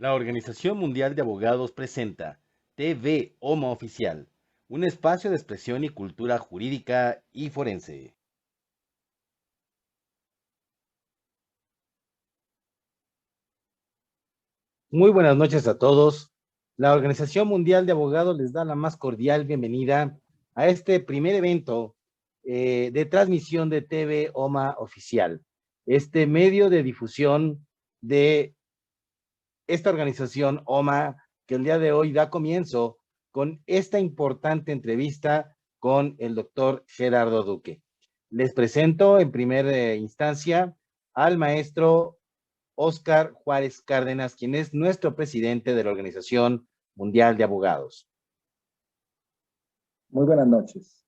La Organización Mundial de Abogados presenta TV OMA Oficial, un espacio de expresión y cultura jurídica y forense. Muy buenas noches a todos. La Organización Mundial de Abogados les da la más cordial bienvenida a este primer evento de transmisión de TV OMA Oficial, este medio de difusión de esta organización OMA que el día de hoy da comienzo con esta importante entrevista con el doctor Gerardo Duque. Les presento en primera instancia al maestro Óscar Juárez Cárdenas, quien es nuestro presidente de la Organización Mundial de Abogados. Muy buenas noches.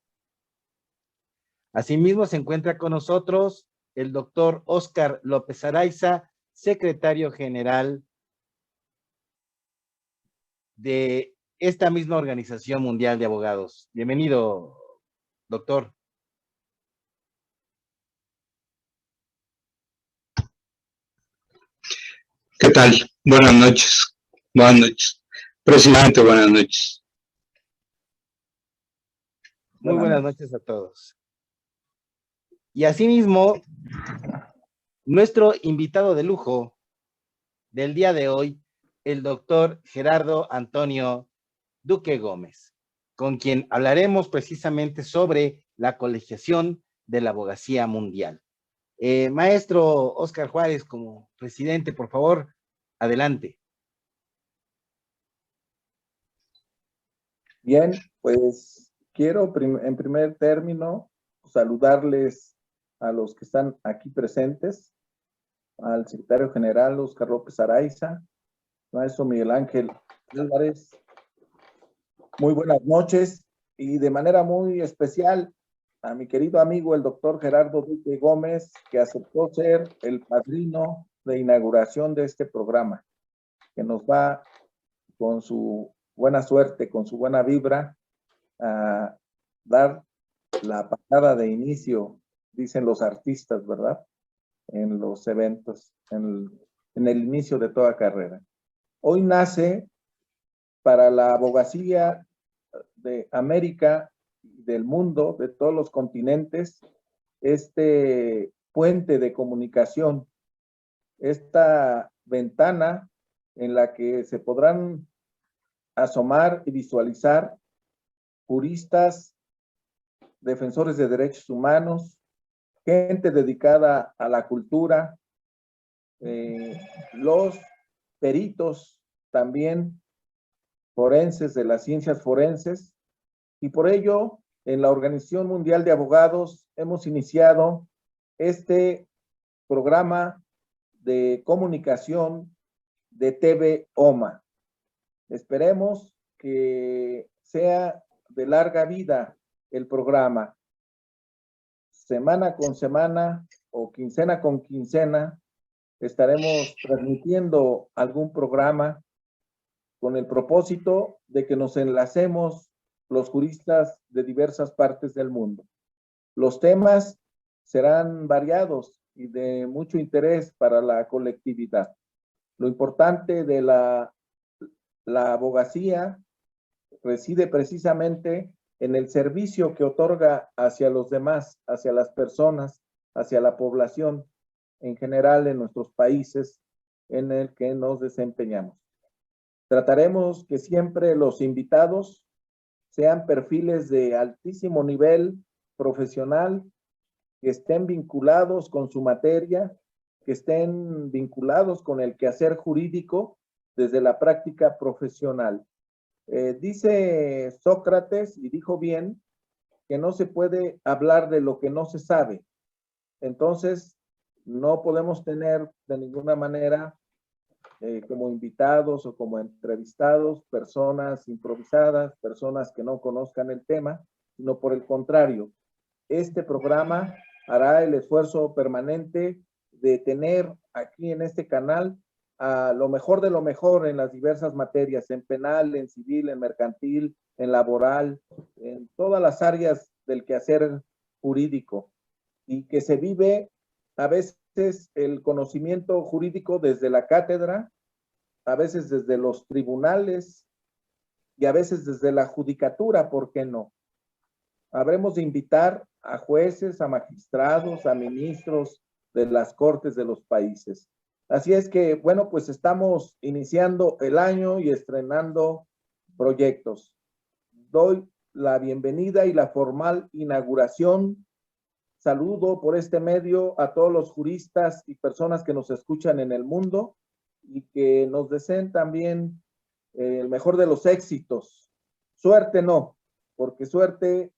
Asimismo se encuentra con nosotros el doctor Óscar López Araiza, secretario general de esta misma Organización Mundial de Abogados. Bienvenido, doctor. ¿Qué tal? Buenas noches. Buenas noches. Presidente, buenas noches. Muy buenas noches a todos. Y asimismo, nuestro invitado de lujo del día de hoy, el doctor Gerardo Antonio Duque Gómez, con quien hablaremos precisamente sobre la colegiación de la abogacía mundial. Maestro Óscar Juárez, como presidente, por favor, adelante. Bien, pues quiero en primer término saludarles a los que están aquí presentes, al secretario general Óscar López Araiza, maestro Miguel Ángel Álvarez. Muy buenas noches y de manera muy especial a mi querido amigo el doctor Gerardo Duque Gómez, que aceptó ser el padrino de inauguración de este programa, que nos va con su buena suerte, con su buena vibra, a dar la patada de inicio, dicen los artistas, ¿verdad? En los eventos, en el inicio de toda carrera. Hoy nace para la abogacía de América, del mundo, de todos los continentes, este puente de comunicación, esta ventana en la que se podrán asomar y visualizar juristas, defensores de derechos humanos, gente dedicada a la cultura, los peritos también forenses de las ciencias forenses, y por ello en la Organización Mundial de Abogados hemos iniciado este programa de comunicación de TV OMA. Esperemos que sea de larga vida el programa. Semana con semana o quincena con quincena estaremos transmitiendo algún programa con el propósito de que nos enlacemos los juristas de diversas partes del mundo. Los temas serán variados y de mucho interés para la colectividad. Lo importante de la abogacía reside precisamente en el servicio que otorga hacia los demás, hacia las personas, hacia la población en general en nuestros países en el que nos desempeñamos. Trataremos que siempre los invitados sean perfiles de altísimo nivel profesional, que estén vinculados con su materia, que estén vinculados con el quehacer jurídico desde la práctica profesional. Dice Sócrates, y dijo bien, que no se puede hablar de lo que no se sabe. Entonces, no podemos tener de ninguna manera como invitados o como entrevistados personas improvisadas, personas que no conozcan el tema, sino por el contrario, este programa hará el esfuerzo permanente de tener aquí en este canal a lo mejor de lo mejor en las diversas materias, en penal, en civil, en mercantil, en laboral, en todas las áreas del quehacer jurídico, y que se vive a veces el conocimiento jurídico desde la cátedra a veces desde los tribunales y a veces desde la judicatura, ¿por qué no? Habremos de invitar a jueces, a magistrados, a ministros de las cortes de los países. Así es que, bueno, pues estamos iniciando el año y estrenando proyectos. Doy la bienvenida y la formal inauguración. Saludo por este medio a todos los juristas y personas que nos escuchan en el mundo y que nos deseen también el mejor de los éxitos. Suerte no, porque suerte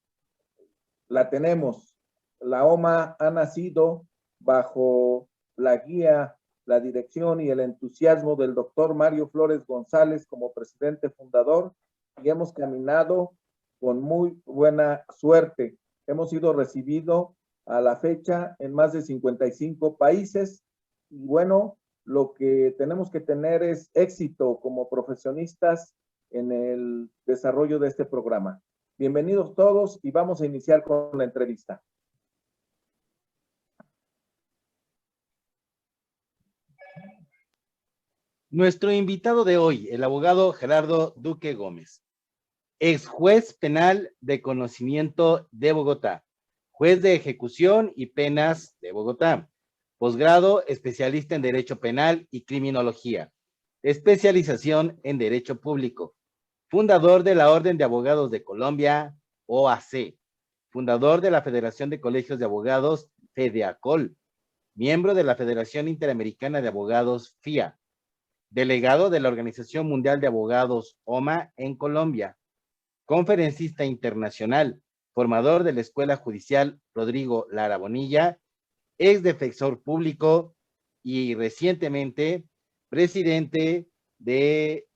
la tenemos. La OMA ha nacido bajo la guía, la dirección y el entusiasmo del doctor Mario Flores González como presidente fundador, y hemos caminado con muy buena suerte. Hemos sido recibidos a la fecha en más de 55 países, y bueno, lo que tenemos que tener es éxito como profesionistas en el desarrollo de este programa. Bienvenidos todos y vamos a iniciar con la entrevista. Nuestro invitado de hoy, el abogado Gerardo Duque Gómez, ex juez penal de conocimiento de Bogotá, juez de ejecución y penas de Bogotá, posgrado especialista en Derecho Penal y Criminología, especialización en Derecho Público, fundador de la Orden de Abogados de Colombia, OAC, fundador de la Federación de Colegios de Abogados, FEDEACOL, miembro de la Federación Interamericana de Abogados, FIA, delegado de la Organización Mundial de Abogados, OMA, en Colombia, conferencista internacional, formador de la Escuela Judicial Rodrigo Lara Bonilla, ex defensor público y recientemente presidente de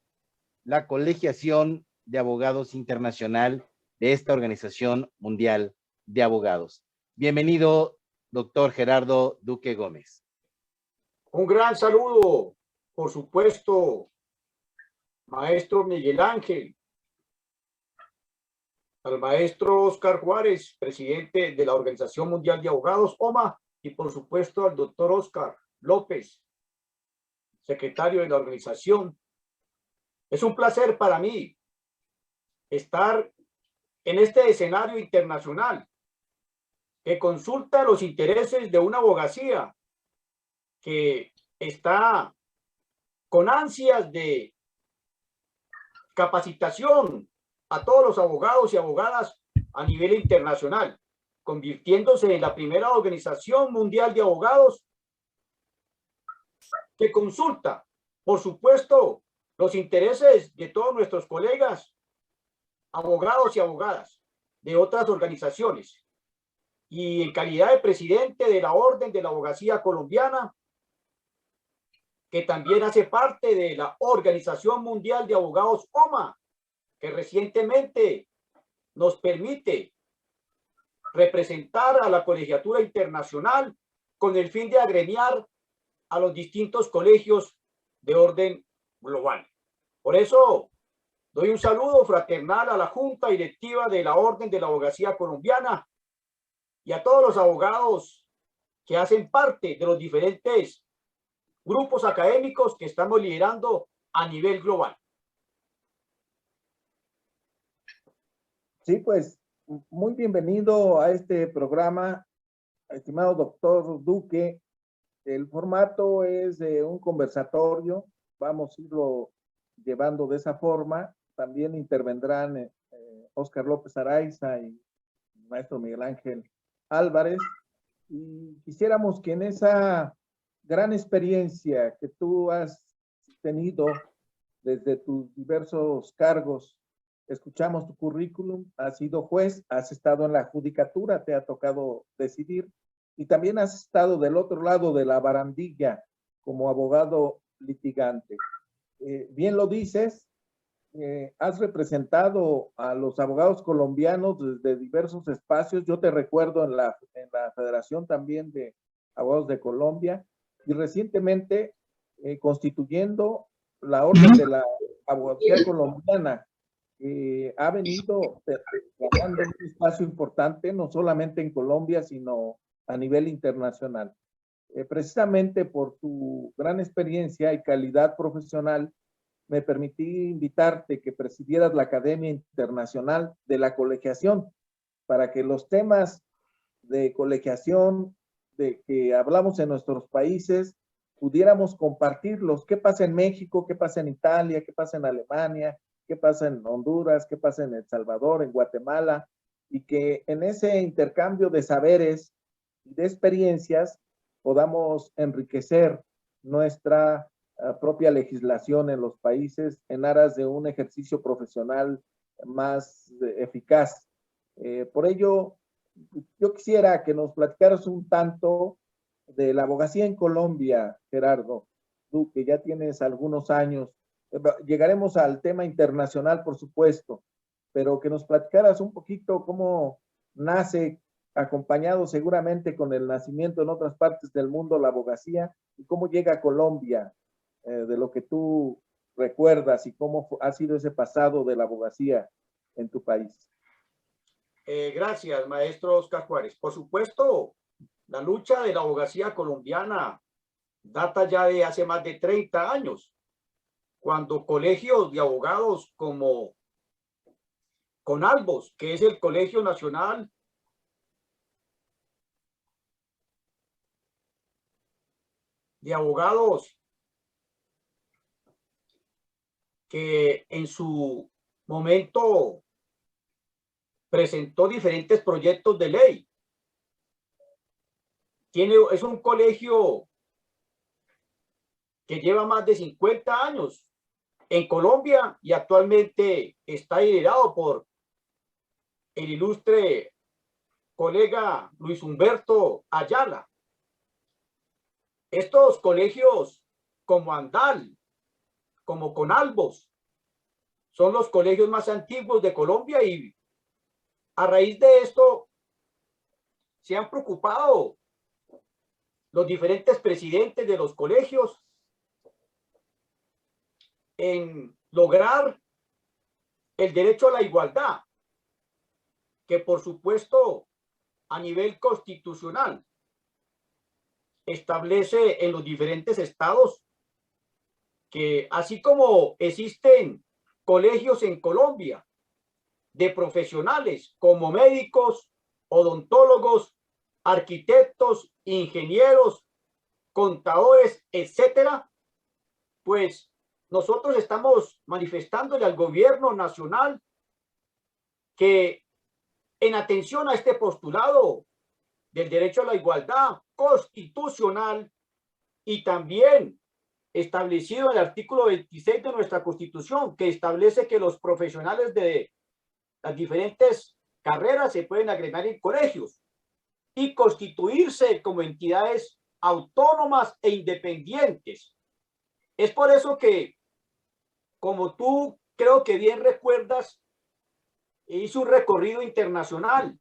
la Colegiación de Abogados Internacional de esta Organización Mundial de Abogados. Bienvenido, doctor Gerardo Duque Gómez. Un gran saludo, por supuesto, maestro Miguel Ángel, al maestro Oscar Juárez, presidente de la Organización Mundial de Abogados, OMA, y por supuesto al doctor Oscar López, secretario de la organización. Es un placer para mí estar en este escenario internacional que consulta los intereses de una abogacía que está con ansias de capacitación a todos los abogados y abogadas a nivel internacional, convirtiéndose en la primera organización mundial de abogados que consulta, por supuesto, los intereses de todos nuestros colegas, abogados y abogadas de otras organizaciones. Y en calidad de presidente de la Orden de la Abogacía Colombiana, que también hace parte de la Organización Mundial de Abogados, OMA, que recientemente nos permite representar a la colegiatura internacional con el fin de agremiar a los distintos colegios de orden global. Por eso doy un saludo fraternal a la Junta Directiva de la Orden de la Abogacía Colombiana y a todos los abogados que hacen parte de los diferentes grupos académicos que estamos liderando a nivel global. Sí, pues muy bienvenido a este programa, estimado doctor Duque. El formato es de un conversatorio, vamos a irlo llevando de esa forma. También intervendrán Oscar López Araiza y el maestro Miguel Ángel Álvarez. Y quisiéramos que en esa gran experiencia que tú has tenido desde tus diversos cargos, escuchamos tu currículum, has sido juez, has estado en la judicatura, te ha tocado decidir, y también has estado del otro lado de la barandilla como abogado litigante. Bien lo dices, has representado a los abogados colombianos desde diversos espacios. Yo te recuerdo en la Federación también de Abogados de Colombia, y recientemente constituyendo la Orden de la Abogacía Colombiana, ha venido ganando un espacio importante, no solamente en Colombia, sino a nivel internacional. Precisamente por tu gran experiencia y calidad profesional, me permití invitarte que presidieras la Academia Internacional de la Colegiación, para que los temas de colegiación de que hablamos en nuestros países pudiéramos compartirlos. ¿Qué pasa en México? ¿Qué pasa en Italia? ¿Qué pasa en Alemania? ¿Qué pasa en Honduras? ¿Qué pasa en El Salvador? ¿En Guatemala? Y que en ese intercambio de saberes y de experiencias podamos enriquecer nuestra propia legislación en los países en aras de un ejercicio profesional más eficaz. Por ello, yo quisiera que nos platicaras un tanto de la abogacía en Colombia, Gerardo. Tú que ya tienes algunos años, llegaremos al tema internacional, por supuesto, pero que nos platicaras un poquito cómo nace, acompañado seguramente con el nacimiento en otras partes del mundo, la abogacía, y cómo llega a Colombia, de lo que tú recuerdas y cómo ha sido ese pasado de la abogacía en tu país. Gracias, maestro Oscar Juárez. Por supuesto, la lucha de la abogacía colombiana data ya de hace más de 30 años, cuando colegios de abogados como CONALBOS, que es el Colegio Nacional de Abogados, que en su momento presentó diferentes proyectos de ley. Es un colegio que lleva más de 50 años en Colombia y actualmente está liderado por el ilustre colega Luis Humberto Ayala. Estos colegios como ANDAL, como CONALBOS, son los colegios más antiguos de Colombia y a raíz de esto se han preocupado los diferentes presidentes de los colegios en lograr el derecho a la igualdad, que por supuesto a nivel constitucional establece en los diferentes estados que así como existen colegios en Colombia de profesionales como médicos, odontólogos, arquitectos, ingenieros, contadores, etcétera, pues nosotros estamos manifestándole al gobierno nacional que en atención a este postulado del derecho a la igualdad constitucional y también establecido en el artículo 26 de nuestra Constitución, que establece que los profesionales de las diferentes carreras se pueden agregar en colegios y constituirse como entidades autónomas e independientes. Es por eso que, como tú creo que bien recuerdas, hizo un recorrido internacional.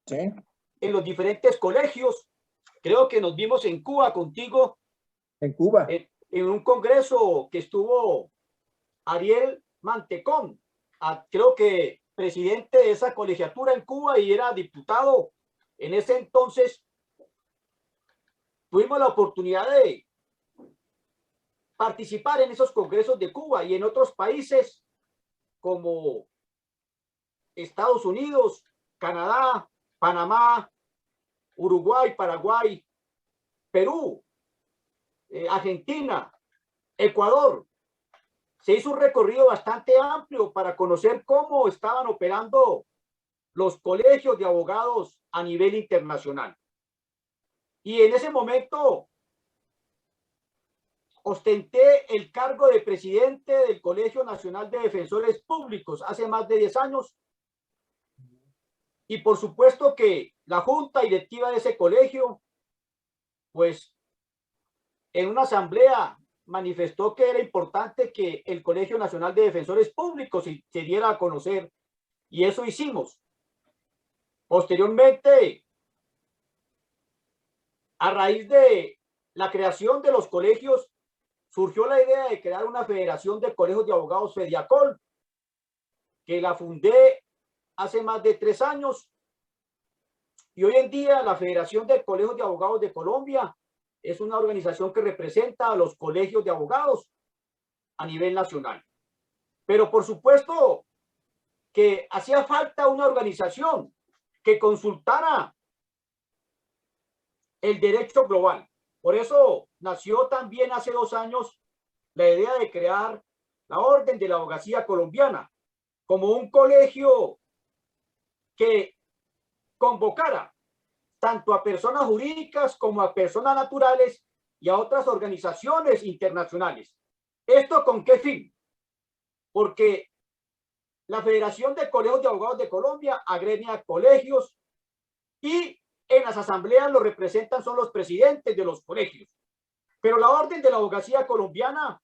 Sí. En los diferentes colegios. Creo que nos vimos en Cuba contigo. En Cuba. En un congreso que estuvo Ariel Mantecón, creo que presidente de esa colegiatura en Cuba y era diputado en ese entonces. Tuvimos la oportunidad de participar en esos congresos de Cuba y en otros países como Estados Unidos, Canadá, Panamá, Uruguay, Paraguay, Perú, Argentina, Ecuador. Se hizo un recorrido bastante amplio para conocer cómo estaban operando los colegios de abogados a nivel internacional. Y en ese momento ostenté el cargo de presidente del Colegio Nacional de Defensores Públicos hace más de 10 años. Y por supuesto que la junta directiva de ese colegio, pues en una asamblea manifestó que era importante que el Colegio Nacional de Defensores Públicos se diera a conocer, y eso hicimos. Posteriormente, a raíz de la creación de los colegios, surgió la idea de crear una federación de colegios de abogados, Fediacol, que la fundé hace más de 3 años. Y hoy en día la Federación de Colegios de Abogados de Colombia es una organización que representa a los colegios de abogados a nivel nacional. Pero por supuesto que hacía falta una organización que consultara el derecho global. Por eso nació también hace 2 años la idea de crear la Orden de la Abogacía Colombiana como un colegio que convocara tanto a personas jurídicas como a personas naturales y a otras organizaciones internacionales. ¿Esto con qué fin? Porque la Federación de Colegios de Abogados de Colombia agremia colegios y en las asambleas los representan son los presidentes de los colegios. Pero la Orden de la Abogacía Colombiana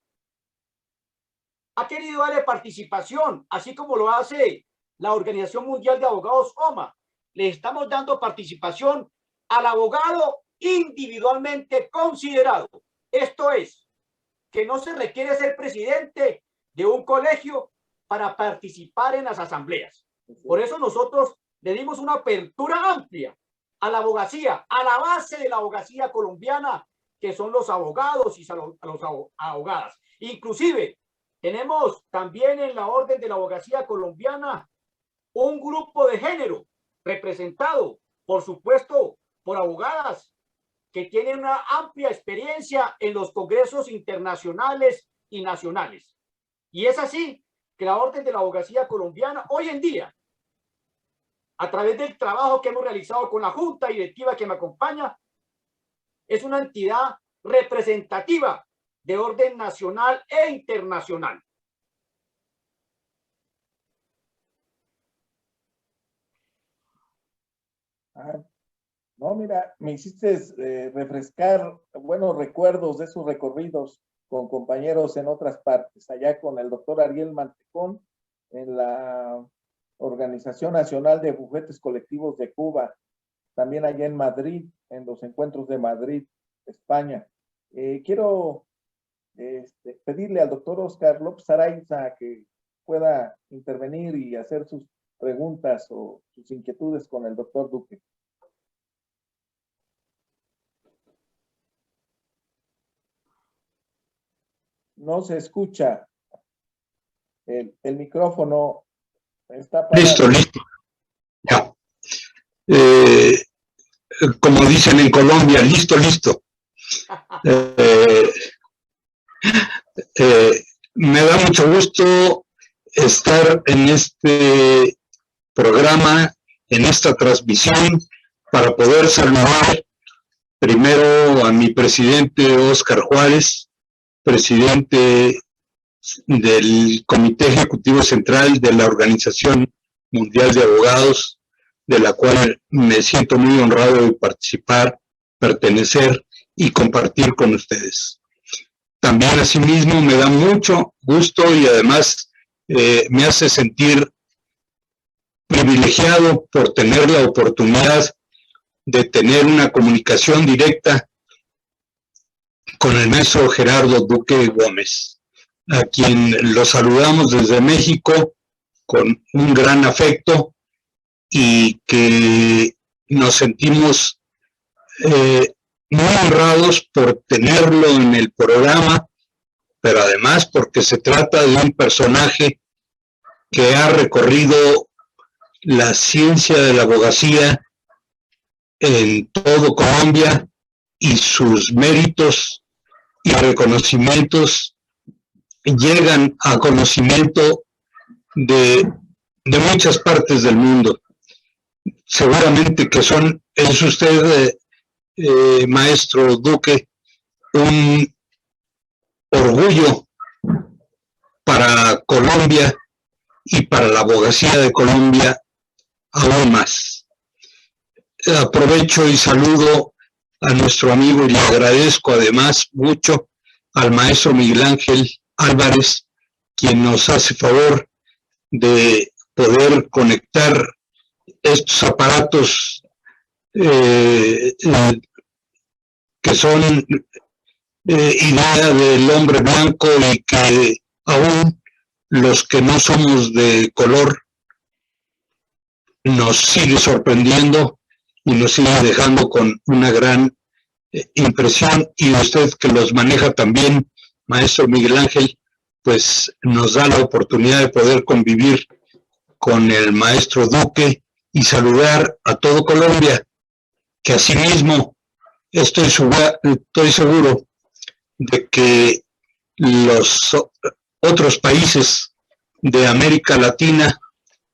ha querido darle participación, así como lo hace la Organización Mundial de Abogados, OMA. Le estamos dando participación al abogado individualmente considerado. Esto es, que no se requiere ser presidente de un colegio para participar en las asambleas. Por eso nosotros le dimos una apertura amplia a la abogacía, a la base de la abogacía colombiana, que son los abogados y a los abogadas. Inclusive, tenemos también en la Orden de la Abogacía Colombiana un grupo de género representado, por supuesto, por abogadas que tienen una amplia experiencia en los congresos internacionales y nacionales. Y es así que la Orden de la Abogacía Colombiana hoy en día, a través del trabajo que hemos realizado con la Junta Directiva que me acompaña, es una entidad representativa de orden nacional e internacional. No, mira, me hiciste refrescar buenos recuerdos de esos recorridos con compañeros en otras partes, allá con el doctor Ariel Mantecón en la Organización Nacional de Bufetes Colectivos de Cuba, también allá en Madrid, en los encuentros de Madrid, España. Quiero pedirle al doctor Óscar López Araiza que pueda intervenir y hacer sus preguntas o sus inquietudes con el doctor Duque. No se escucha. El micrófono está apagado. Listo. Ya. Como dicen en Colombia, listo. Me da mucho gusto estar en este programa, en esta transmisión, para poder saludar primero a mi presidente Óscar Juárez, presidente del Comité Ejecutivo Central de la Organización Mundial de Abogados, de la cual me siento muy honrado de participar, pertenecer y compartir con ustedes. También asimismo me da mucho gusto y además me hace sentir privilegiado por tener la oportunidad de tener una comunicación directa con el maestro Gerardo Duque Gómez, a quien lo saludamos desde México con un gran afecto y que nos sentimos muy honrados por tenerlo en el programa, pero además porque se trata de un personaje que ha recorrido la ciencia de la abogacía en todo Colombia y sus méritos y reconocimientos llegan a conocimiento de muchas partes del mundo. Seguramente que es usted, maestro Duque, un orgullo para Colombia y para la abogacía de Colombia aún más. Aprovecho y saludo a nuestro amigo y le agradezco además mucho al maestro Miguel Ángel Álvarez, quien nos hace favor de poder conectar estos aparatos que son idea del hombre blanco y que aún los que no somos de color nos sigue sorprendiendo y nos sigue dejando con una gran impresión, y usted que los maneja también, maestro Miguel Ángel, pues nos da la oportunidad de poder convivir con el maestro Duque y saludar a todo Colombia, que asimismo estoy seguro de que los otros países de América Latina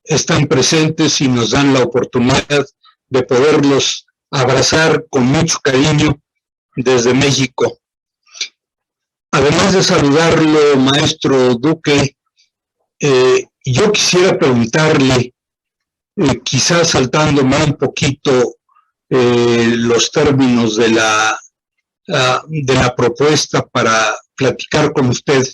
están presentes y nos dan la oportunidad de poderlos abrazar con mucho cariño desde México. Además de saludarlo, maestro Duque, yo quisiera preguntarle, quizás saltándome un poquito los términos de la propuesta para platicar con usted.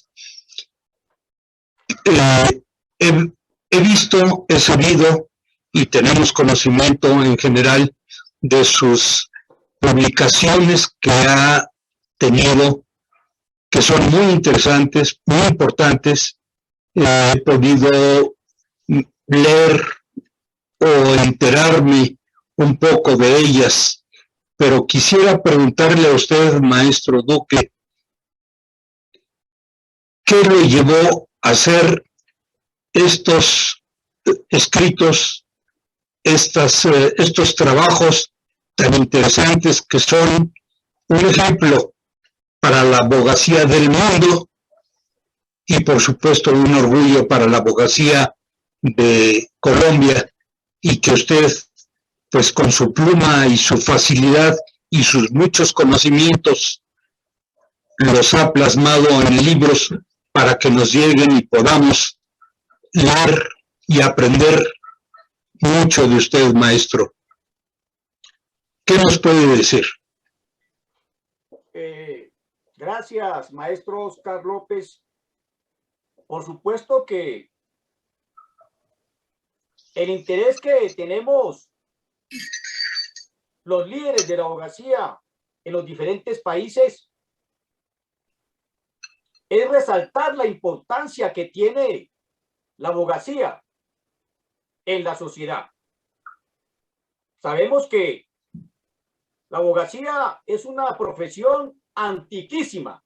He visto, he sabido y tenemos conocimiento en general de sus publicaciones que ha tenido, que son muy interesantes, muy importantes. He podido leer o enterarme un poco de ellas, pero quisiera preguntarle a usted, maestro Duque, ¿qué le llevó a hacer estos escritos, estos trabajos tan interesantes que son un ejemplo para la abogacía del mundo y por supuesto un orgullo para la abogacía de Colombia, y que usted pues con su pluma y su facilidad y sus muchos conocimientos los ha plasmado en libros para que nos lleguen y podamos leer y aprender mucho de usted, maestro? ¿Qué nos puede decir? Gracias, maestro Oscar López. Por supuesto que el interés que tenemos los líderes de la abogacía en los diferentes países es resaltar la importancia que tiene la abogacía en la sociedad. Sabemos que la abogacía es una profesión antiquísima.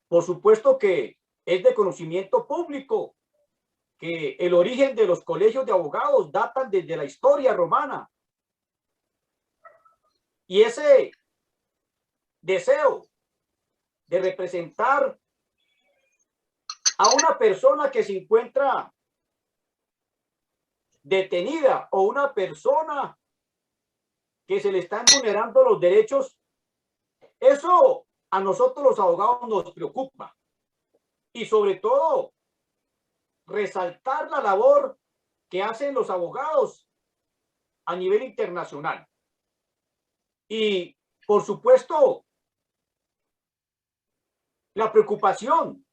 Por supuesto que es de conocimiento público que el origen de los colegios de abogados datan desde la historia romana. Y ese deseo de representar a una persona que se encuentra detenida o una persona que se le están vulnerando los derechos, eso a nosotros los abogados nos preocupa. Y sobre todo, resaltar la labor que hacen los abogados a nivel internacional. Y, por supuesto, la preocupación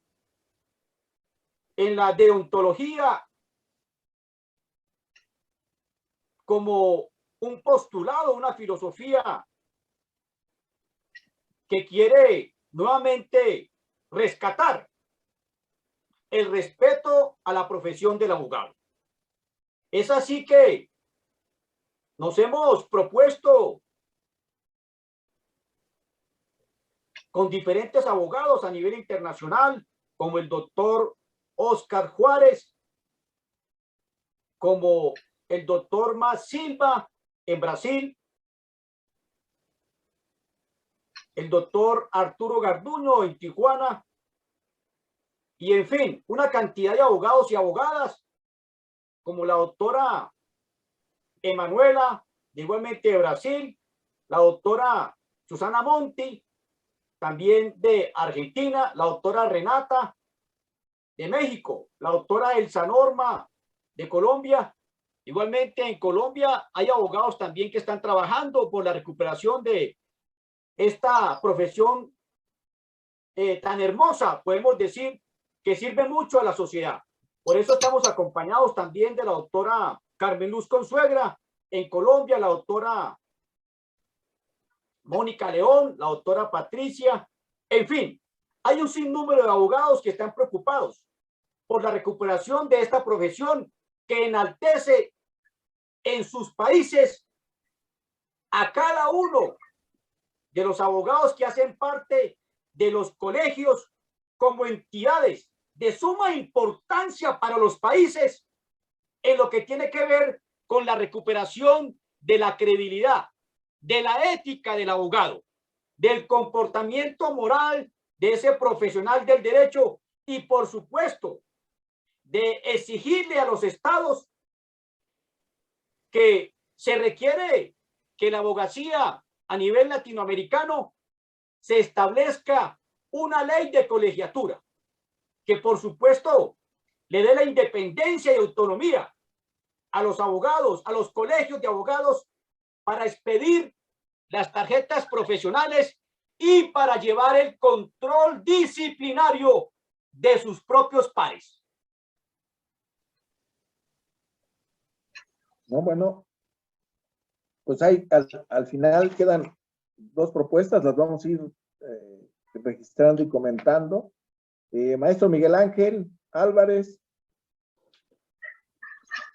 en la deontología como un postulado, una filosofía que quiere nuevamente rescatar el respeto a la profesión del abogado. Es así que nos hemos propuesto con diferentes abogados a nivel internacional, como el doctor Oscar Juárez, como el doctor Mas Silva en Brasil, el doctor Arturo Garduño en Tijuana, y en fin, una cantidad de abogados y abogadas, como la doctora Emanuela, igualmente de Brasil, la doctora Susana Monti, también de Argentina, la doctora Renata de México, la doctora Elsa Norma de Colombia. Igualmente en Colombia hay abogados también que están trabajando por la recuperación de esta profesión tan hermosa, podemos decir, que sirve mucho a la sociedad. Por eso estamos acompañados también de la doctora Carmen Luz Consuegra en Colombia, la doctora Mónica León, la doctora Patricia, en fin, hay un sinnúmero de abogados que están preocupados por la recuperación de esta profesión que enaltece en sus países a cada uno de los abogados que hacen parte de los colegios como entidades de suma importancia para los países en lo que tiene que ver con la recuperación de la credibilidad, de la ética del abogado, del comportamiento moral de ese profesional del derecho y, por supuesto, de exigirle a los estados que se requiere que la abogacía a nivel latinoamericano se establezca una ley de colegiatura que, por supuesto, le dé la independencia y autonomía a los abogados, a los colegios de abogados, para expedir las tarjetas profesionales y para llevar el control disciplinario de sus propios pares. No, bueno, pues hay, al final quedan dos propuestas, las vamos a ir registrando y comentando. Maestro Miguel Ángel Álvarez.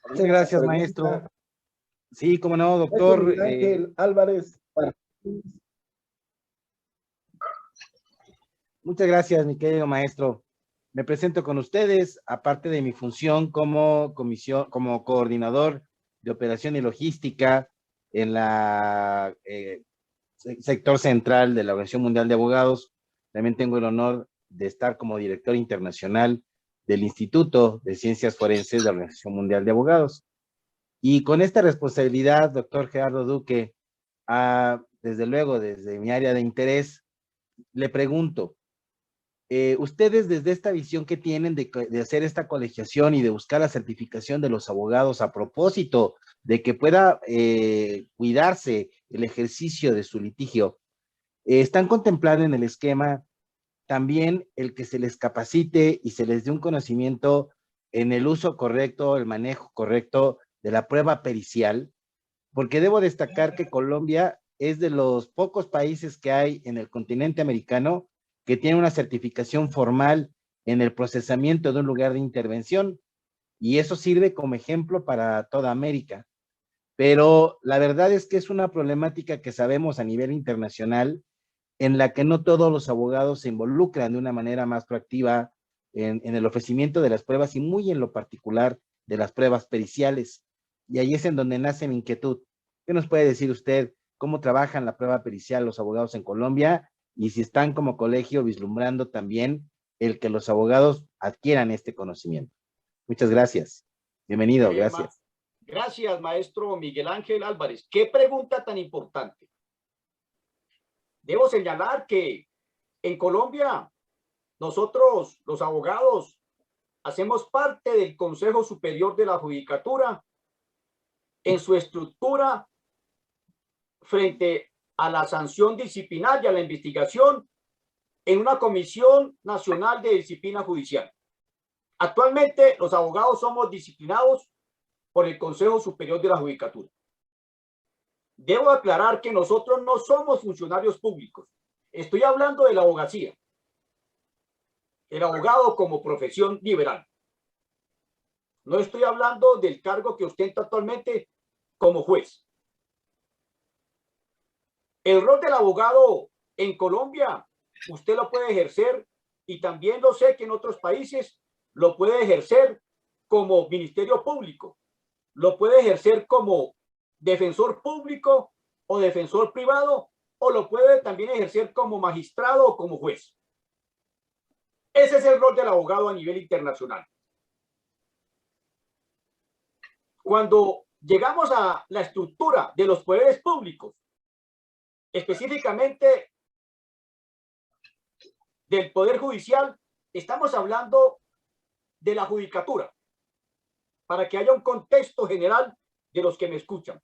Muchas gracias, maestro. Sí, cómo no, doctor. Miguel Ángel Álvarez. Muchas gracias, mi querido maestro. Me presento con ustedes, aparte de mi función como coordinador de operación y logística en la sector central de la Organización Mundial de Abogados. También tengo el honor de estar como director internacional del Instituto de Ciencias Forenses de la Organización Mundial de Abogados. Y con esta responsabilidad, doctor Gerardo Duque, desde luego, desde mi área de interés, le pregunto, ustedes desde esta visión que tienen de hacer esta colegiación y de buscar la certificación de los abogados a propósito de que pueda cuidarse el ejercicio de su litigio, ¿están contemplando en el esquema también el que se les capacite y se les dé un conocimiento en el uso correcto, el manejo correcto de la prueba pericial? Porque debo destacar que Colombia es de los pocos países que hay en el continente americano que tiene una certificación formal en el procesamiento de un lugar de intervención, y eso sirve como ejemplo para toda América. Pero la verdad es que es una problemática que sabemos a nivel internacional, en la que no todos los abogados se involucran de una manera más proactiva en el ofrecimiento de las pruebas y muy en lo particular de las pruebas periciales. Y ahí es en donde nace mi inquietud. ¿Qué nos puede decir usted? ¿Cómo trabajan la prueba pericial los abogados en Colombia? Y si están como colegio vislumbrando también el que los abogados adquieran este conocimiento. Muchas gracias. Bienvenido, gracias. Gracias, maestro Miguel Ángel Álvarez. Qué pregunta tan importante. Debo señalar que en Colombia nosotros, los abogados, hacemos parte del Consejo Superior de la Judicatura en su estructura frente a la sanción disciplinaria, a la investigación, en una Comisión Nacional de Disciplina Judicial. Actualmente los abogados somos disciplinados por el Consejo Superior de la Judicatura. Debo aclarar que nosotros no somos funcionarios públicos. Estoy hablando de la abogacía. El abogado como profesión liberal. No estoy hablando del cargo que ostenta actualmente como juez. El rol del abogado en Colombia, usted lo puede ejercer, y también lo sé que en otros países lo puede ejercer como ministerio público, lo puede ejercer como defensor público o defensor privado, o lo puede también ejercer como magistrado o como juez. Ese es el rol del abogado a nivel internacional. Cuando llegamos a la estructura de los poderes públicos, específicamente del Poder Judicial, estamos hablando de la judicatura, para que haya un contexto general de los que me escuchan.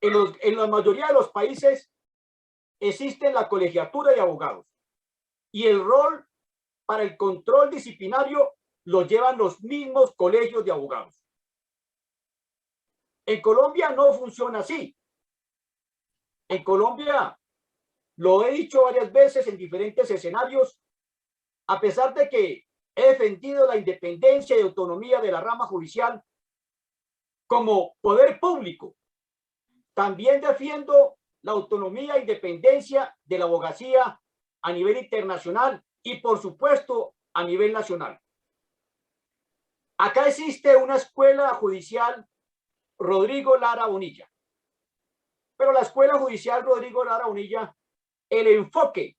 En la mayoría de los países existe la colegiatura de abogados, y el rol para el control disciplinario lo llevan los mismos colegios de abogados. En Colombia no funciona así. En Colombia, lo he dicho varias veces en diferentes escenarios, a pesar de que he defendido la independencia y autonomía de la rama judicial como poder público, también defiendo la autonomía e independencia de la abogacía a nivel internacional y, por supuesto, a nivel nacional. Acá existe una escuela judicial Rodrigo Lara Bonilla. Pero la escuela judicial Rodrigo Lara Bonilla, el enfoque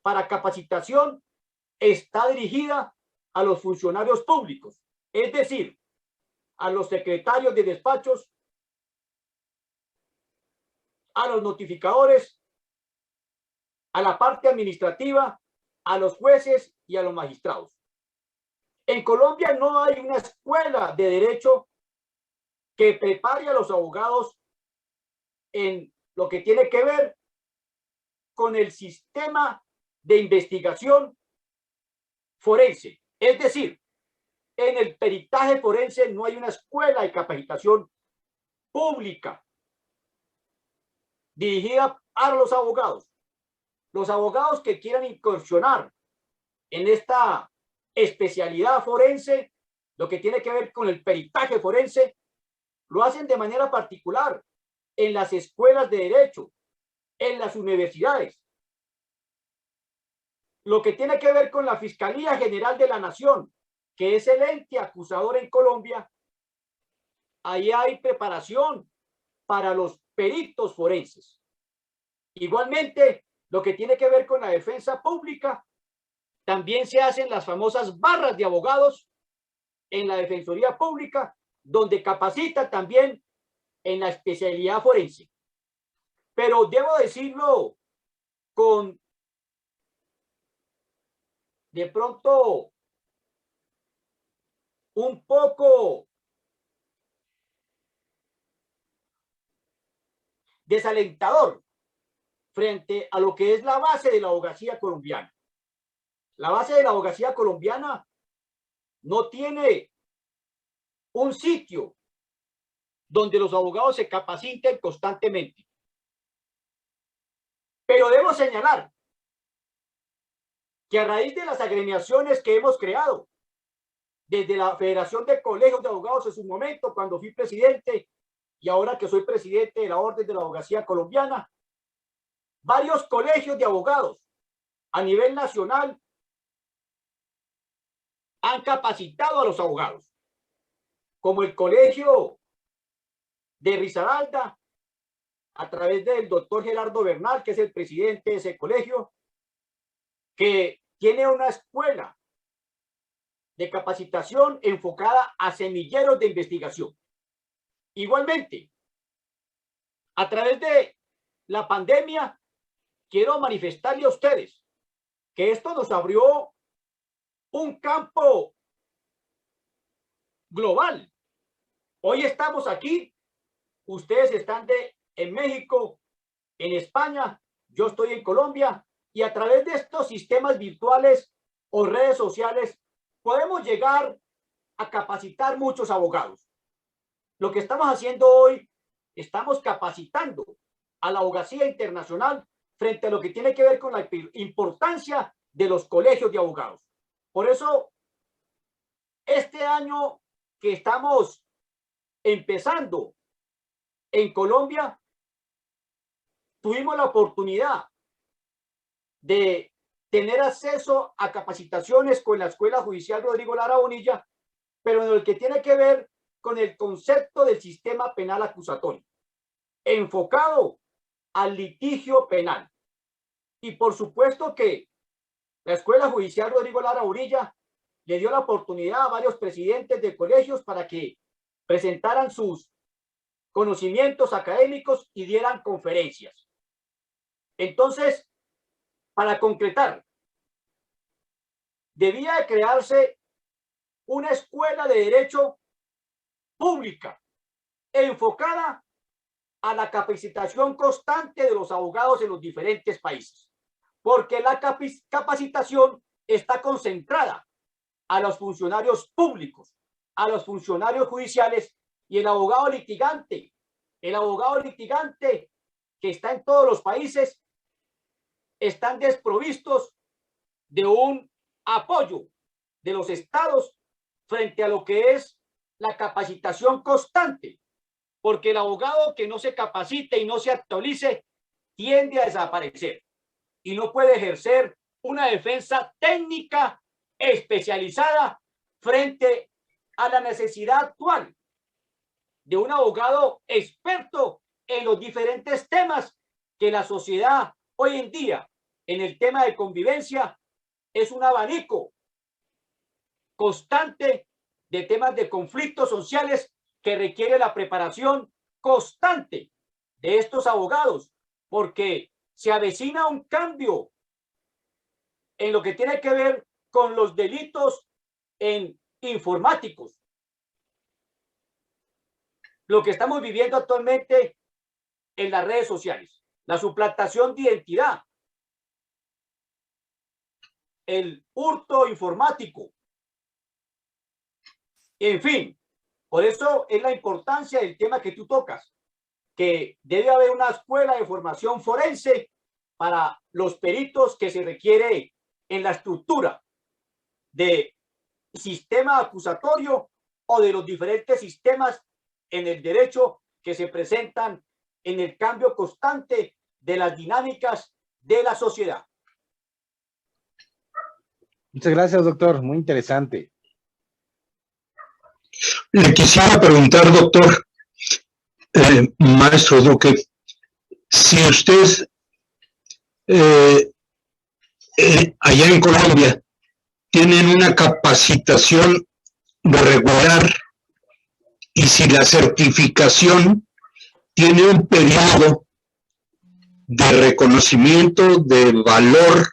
para capacitación está dirigida a los funcionarios públicos, es decir, a los secretarios de despachos, a los notificadores, a la parte administrativa, a los jueces y a los magistrados. En Colombia no hay una escuela de derecho que prepare a los abogados en lo que tiene que ver con el sistema de investigación forense. Es decir, en el peritaje forense no hay una escuela de capacitación pública dirigida a los abogados. Los abogados que quieran incursionar en esta especialidad forense, lo que tiene que ver con el peritaje forense, lo hacen de manera particular en las escuelas de derecho, en las universidades. Lo que tiene que ver con la Fiscalía General de la Nación, que es el ente acusador en Colombia, ahí hay preparación para los peritos forenses. Igualmente, lo que tiene que ver con la defensa pública, también se hacen las famosas barras de abogados en la Defensoría Pública, donde capacita también en la especialidad forense. Pero debo decirlo con de pronto un poco desalentador frente a lo que es la base de la abogacía colombiana. La base de la abogacía colombiana no tiene un sitio donde los abogados se capaciten constantemente. Pero debo señalar que a raíz de las agremiaciones que hemos creado, desde la Federación de Colegios de Abogados en su momento, cuando fui presidente, y ahora que soy presidente de la Orden de la Abogacía Colombiana, varios colegios de abogados a nivel nacional han capacitado a los abogados, como el Colegio de Risaralda, a través del doctor Gerardo Bernal, que es el presidente de ese colegio, que tiene una escuela de capacitación enfocada a semilleros de investigación. Igualmente, a través de la pandemia, quiero manifestarle a ustedes que esto nos abrió un campo global. Hoy estamos aquí, ustedes están en México, en España, yo estoy en Colombia, y a través de estos sistemas virtuales o redes sociales podemos llegar a capacitar muchos abogados. Lo que estamos haciendo hoy, estamos capacitando a la abogacía internacional frente a lo que tiene que ver con la importancia de los colegios de abogados. Por eso, este año que estamos empezando en Colombia, tuvimos la oportunidad de tener acceso a capacitaciones con la Escuela Judicial Rodrigo Lara Bonilla, pero en el que tiene que ver con el concepto del sistema penal acusatorio, enfocado al litigio penal. Y por supuesto que la Escuela Judicial Rodrigo Lara Bonilla le dio la oportunidad a varios presidentes de colegios para que presentaran sus conocimientos académicos y dieran conferencias. Entonces, para concretar, debía de crearse una escuela de derecho pública enfocada a la capacitación constante de los abogados en los diferentes países, porque la capacitación está concentrada a los funcionarios públicos, a los funcionarios judiciales y el abogado litigante que está en todos los países, están desprovistos de un apoyo de los estados frente a lo que es la capacitación constante, porque el abogado que no se capacite y no se actualice tiende a desaparecer y no puede ejercer una defensa técnica especializada frente a la necesidad actual de un abogado experto en los diferentes temas que la sociedad hoy en día en el tema de convivencia es un abanico constante de temas de conflictos sociales que requiere la preparación constante de estos abogados, porque se avecina un cambio en lo que tiene que ver con los delitos informáticos. Lo que estamos viviendo actualmente en las redes sociales, la suplantación de identidad, el hurto informático, en fin, por eso es la importancia del tema que tú tocas, que debe haber una escuela de formación forense para los peritos que se requiere en la estructura de sistema acusatorio o de los diferentes sistemas en el derecho que se presentan en el cambio constante de las dinámicas de la sociedad. Muchas gracias, doctor. Muy interesante. Le quisiera preguntar, doctor, maestro Duque, si usted allá en Colombia tienen una capacitación regular y si la certificación tiene un periodo de reconocimiento de valor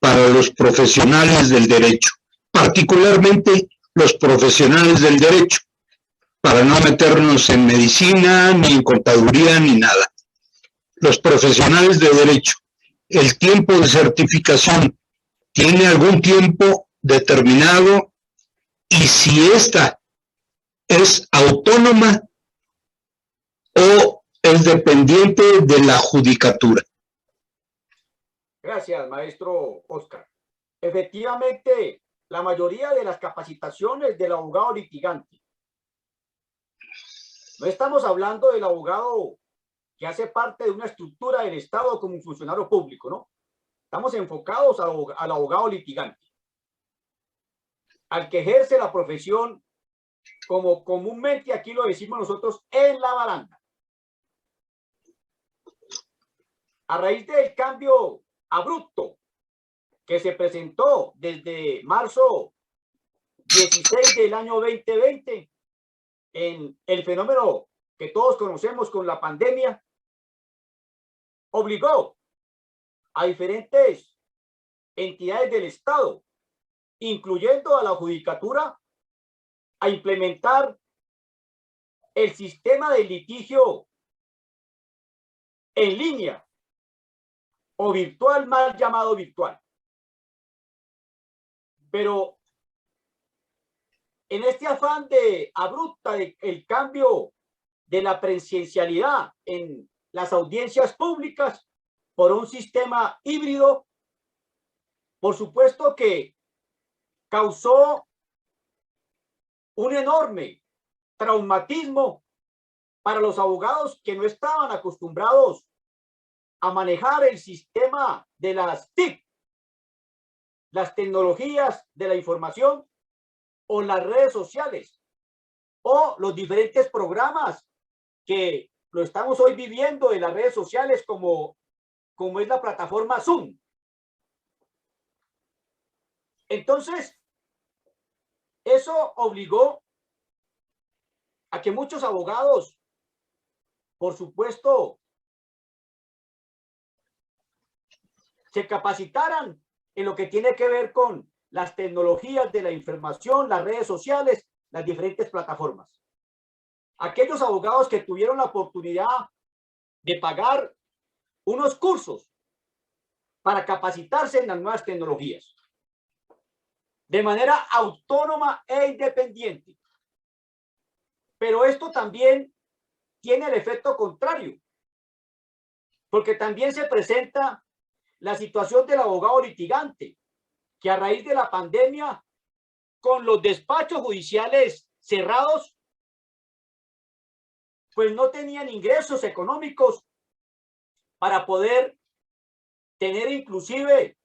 para los profesionales del derecho, particularmente los profesionales del derecho, para no meternos en medicina, ni en contaduría, ni nada. Los profesionales de derecho, el tiempo de certificación tiene algún tiempo determinado y si esta es autónoma o es dependiente de la judicatura. Gracias, maestro Oscar. Efectivamente, la mayoría de las capacitaciones del abogado litigante, no estamos hablando del abogado que hace parte de una estructura del Estado como un funcionario público, ¿no? Estamos enfocados al abogado litigante, al que ejerce la profesión como comúnmente aquí lo decimos nosotros en la baranda. A raíz del cambio abrupto que se presentó desde marzo 16 del año 2020 en el fenómeno que todos conocemos con la pandemia, obligó a diferentes entidades del Estado, incluyendo a la judicatura, a implementar el sistema de litigio en línea o virtual, mal llamado virtual. Pero en este afán de abrupta el cambio de la presencialidad en las audiencias públicas por un sistema híbrido, por supuesto que causó un enorme traumatismo para los abogados que no estaban acostumbrados a manejar el sistema de las TIC, las tecnologías de la información o las redes sociales o los diferentes programas que lo estamos hoy viviendo de las redes sociales como es la plataforma Zoom. Entonces, eso obligó a que muchos abogados, por supuesto, se capacitaran en lo que tiene que ver con las tecnologías de la información, las redes sociales, las diferentes plataformas. Aquellos abogados que tuvieron la oportunidad de pagar unos cursos para capacitarse en las nuevas tecnologías de manera autónoma e independiente. Pero esto también tiene el efecto contrario, porque también se presenta la situación del abogado litigante, que a raíz de la pandemia, con los despachos judiciales cerrados, pues no tenían ingresos económicos para poder tener inclusive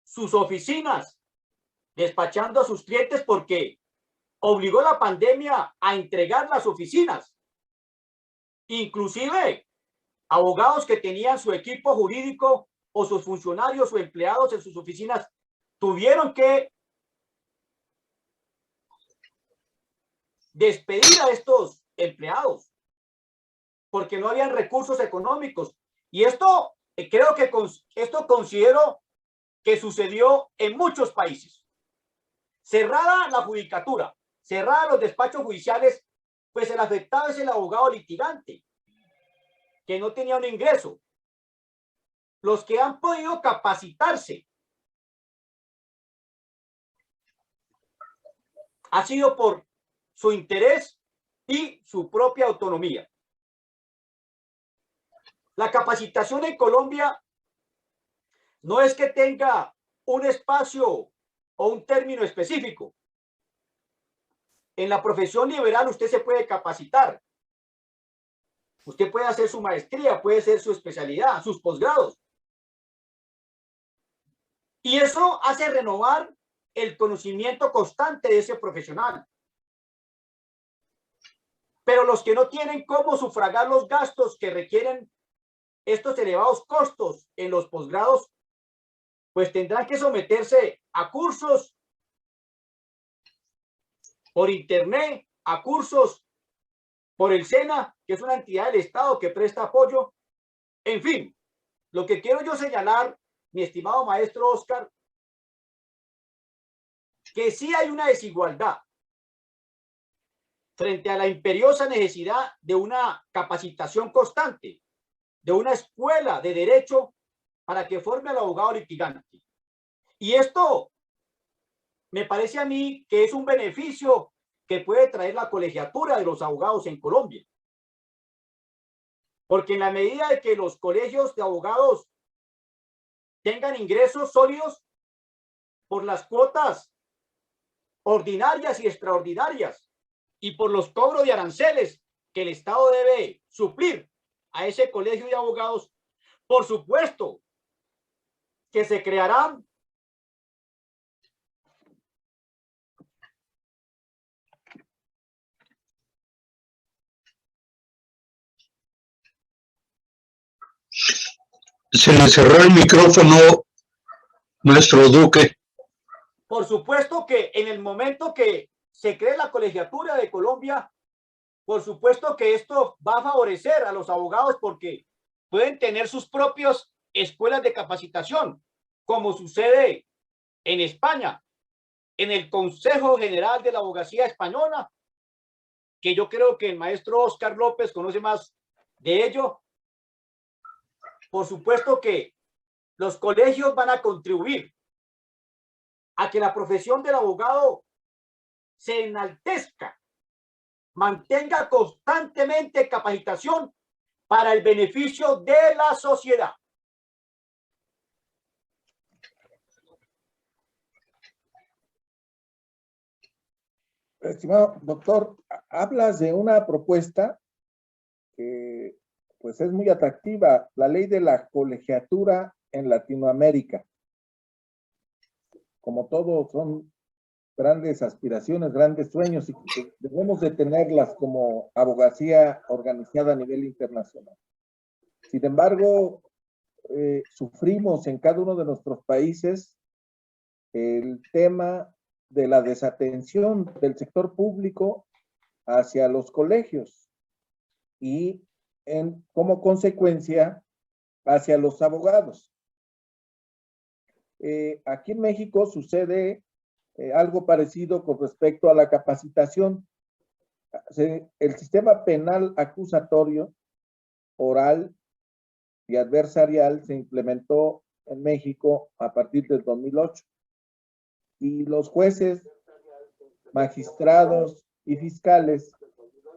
sus oficinas, despachando a sus clientes porque obligó la pandemia a entregar las oficinas. Inclusive, abogados que tenían su equipo jurídico o sus funcionarios o empleados en sus oficinas tuvieron que despedir a estos empleados porque no habían recursos económicos. Y esto creo que esto considero que sucedió en muchos países. Cerrada la judicatura, cerrada los despachos judiciales, pues el afectado es el abogado litigante, que no tenía un ingreso. Los que han podido capacitarse ha sido por su interés y su propia autonomía. La capacitación en Colombia no es que tenga un espacio o un término específico. En la profesión liberal usted se puede capacitar. Usted puede hacer su maestría, puede hacer su especialidad, sus posgrados. Y eso hace renovar el conocimiento constante de ese profesional. Pero los que no tienen cómo sufragar los gastos que requieren estos elevados costos en los posgrados, pues tendrán que someterse a cursos por internet, a cursos por el SENA, que es una entidad del Estado que presta apoyo. En fin, lo que quiero yo señalar, mi estimado maestro Oscar, que sí hay una desigualdad frente a la imperiosa necesidad de una capacitación constante, de una escuela de derecho para que forme al abogado litigante. Y esto me parece a mí que es un beneficio que puede traer la colegiatura de los abogados en Colombia. Porque en la medida de que los colegios de abogados tengan ingresos sólidos por las cuotas ordinarias y extraordinarias y por los cobros de aranceles que el Estado debe suplir a ese colegio de abogados, por supuesto que se crearán Se le cerró el micrófono, maestro Duque. por supuesto que en el momento que se cree la colegiatura de Colombia, por supuesto que esto va a favorecer a los abogados porque pueden tener sus propias escuelas de capacitación, como sucede en España, en el Consejo General de la Abogacía Española, que yo creo que el maestro Oscar López conoce más de ello. Por supuesto que los colegios van a contribuir a que la profesión del abogado se enaltezca, mantenga constantemente capacitación para el beneficio de la sociedad. Estimado doctor, hablas de una propuesta que pues es muy atractiva, la ley de la colegiatura en Latinoamérica. Como todo, son grandes aspiraciones, grandes sueños y que debemos de tenerlas como abogacía organizada a nivel internacional. Sin embargo, sufrimos en cada uno de nuestros países el tema de la desatención del sector público hacia los colegios y como consecuencia hacia los abogados. Aquí en México sucede algo parecido con respecto a la capacitación. El sistema penal acusatorio, oral y adversarial se implementó en México a partir del 2008. Y los jueces, magistrados y fiscales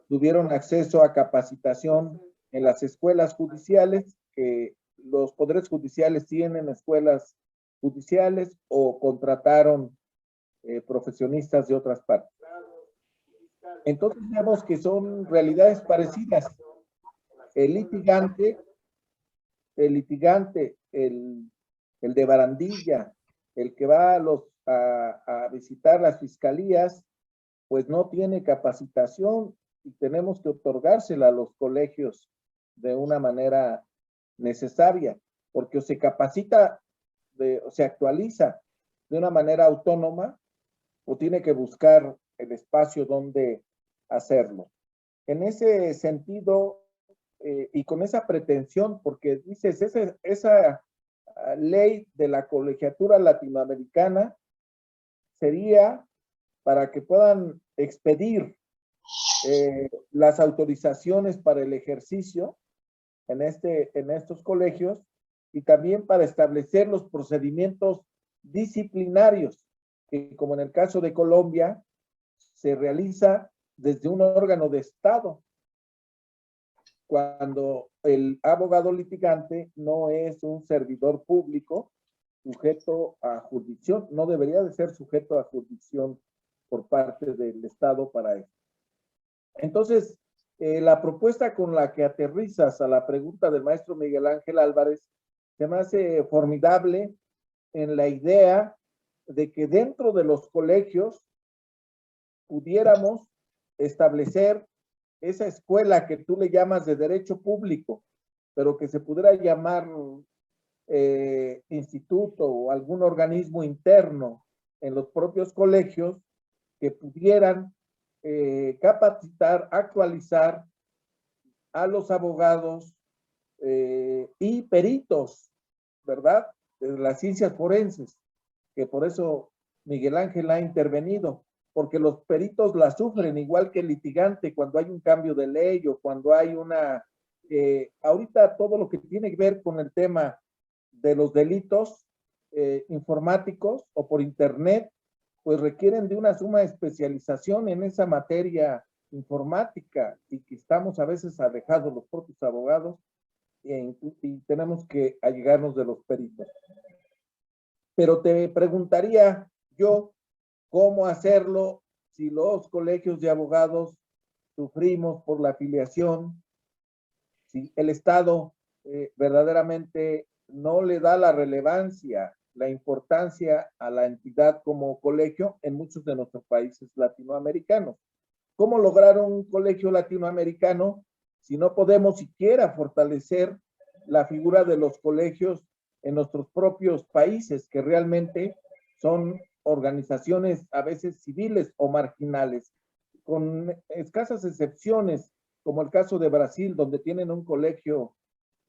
tuvieron acceso a capacitación en las escuelas judiciales, que los poderes judiciales tienen escuelas judiciales o contrataron profesionistas de otras partes. Entonces vemos que son realidades parecidas. El litigante, el de barandilla, el que va a visitar las fiscalías, pues no tiene capacitación y tenemos que otorgársela a los colegios de una manera necesaria, porque o se capacita, o se actualiza de una manera autónoma, o tiene que buscar el espacio donde hacerlo. En ese sentido, y con esa pretensión, porque dices, esa ley de la colegiatura latinoamericana sería para que puedan expedir las autorizaciones para el ejercicio en estos colegios y también para establecer los procedimientos disciplinarios que, como en el caso de Colombia, se realiza desde un órgano de Estado, cuando el abogado litigante no es un servidor público sujeto a jurisdicción, no debería de ser sujeto a jurisdicción por parte del Estado para eso. Entonces, la propuesta con la que aterrizas a la pregunta del maestro Miguel Ángel Álvarez se me hace formidable en la idea de que dentro de los colegios pudiéramos establecer esa escuela que tú le llamas de derecho público, pero que se pudiera llamar instituto o algún organismo interno en los propios colegios que pudieran capacitar, actualizar a los abogados y peritos, ¿verdad? De las ciencias forenses, que por eso Miguel Ángel ha intervenido, porque los peritos la sufren igual que el litigante cuando hay un cambio de ley o cuando hay ahorita todo lo que tiene que ver con el tema de los delitos informáticos o por internet, pues requieren de una suma especialización en esa materia informática y que estamos a veces alejados los propios abogados y tenemos que allegarnos de los peritos. Pero te preguntaría yo, ¿cómo hacerlo si los colegios de abogados sufrimos por la afiliación? Si el Estado verdaderamente no le da la relevancia, la importancia a la entidad como colegio en muchos de nuestros países latinoamericanos. ¿Cómo lograr un colegio latinoamericano si no podemos siquiera fortalecer la figura de los colegios en nuestros propios países, que realmente son organizaciones a veces civiles o marginales, con escasas excepciones, como el caso de Brasil, donde tienen un colegio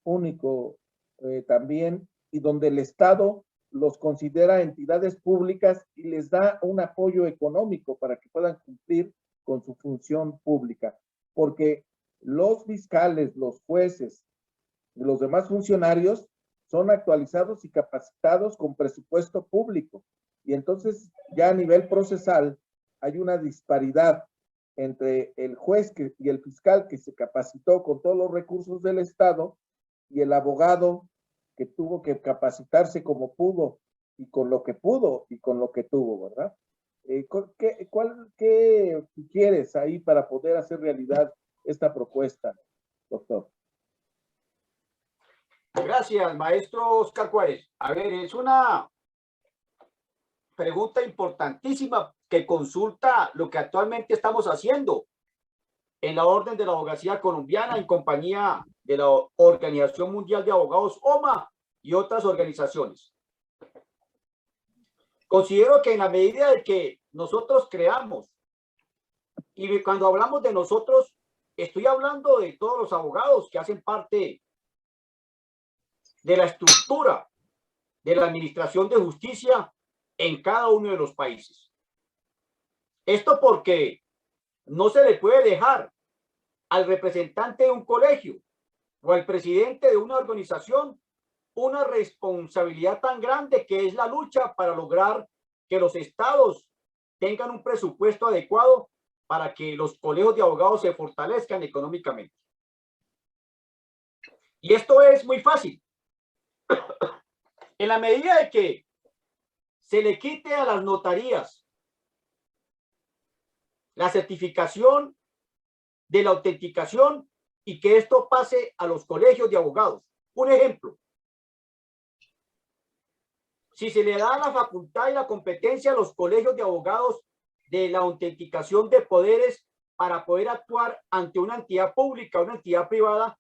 único también, y donde el Estado los considera entidades públicas y les da un apoyo económico para que puedan cumplir con su función pública. Porque los fiscales, los jueces y los demás funcionarios son actualizados y capacitados con presupuesto público. Y entonces ya a nivel procesal hay una disparidad entre el juez y el fiscal que se capacitó con todos los recursos del Estado y el abogado que tuvo que capacitarse como pudo y con lo que pudo y con lo que tuvo, ¿verdad? ¿Qué quieres ahí para poder hacer realidad esta propuesta, doctor? Gracias, maestro Oscar Juárez. A ver, es una pregunta importantísima que consulta lo que actualmente estamos haciendo en la Orden de la Abogacía Colombiana en compañía de la Organización Mundial de Abogados, OMA, y otras organizaciones. Considero que en la medida de que nosotros creamos, y cuando hablamos de nosotros, estoy hablando de todos los abogados que hacen parte de la estructura de la administración de justicia en cada uno de los países. Esto porque no se le puede dejar al representante de un colegio o al presidente de una organización una responsabilidad tan grande que es la lucha para lograr que los estados tengan un presupuesto adecuado para que los colegios de abogados se fortalezcan económicamente. Y esto es muy fácil. En la medida de que se le quite a las notarías la certificación de la autenticación y que esto pase a los colegios de abogados. Un ejemplo. si se le da la facultad y la competencia a los colegios de abogados de la autenticación de poderes para poder actuar ante una entidad pública, una entidad privada,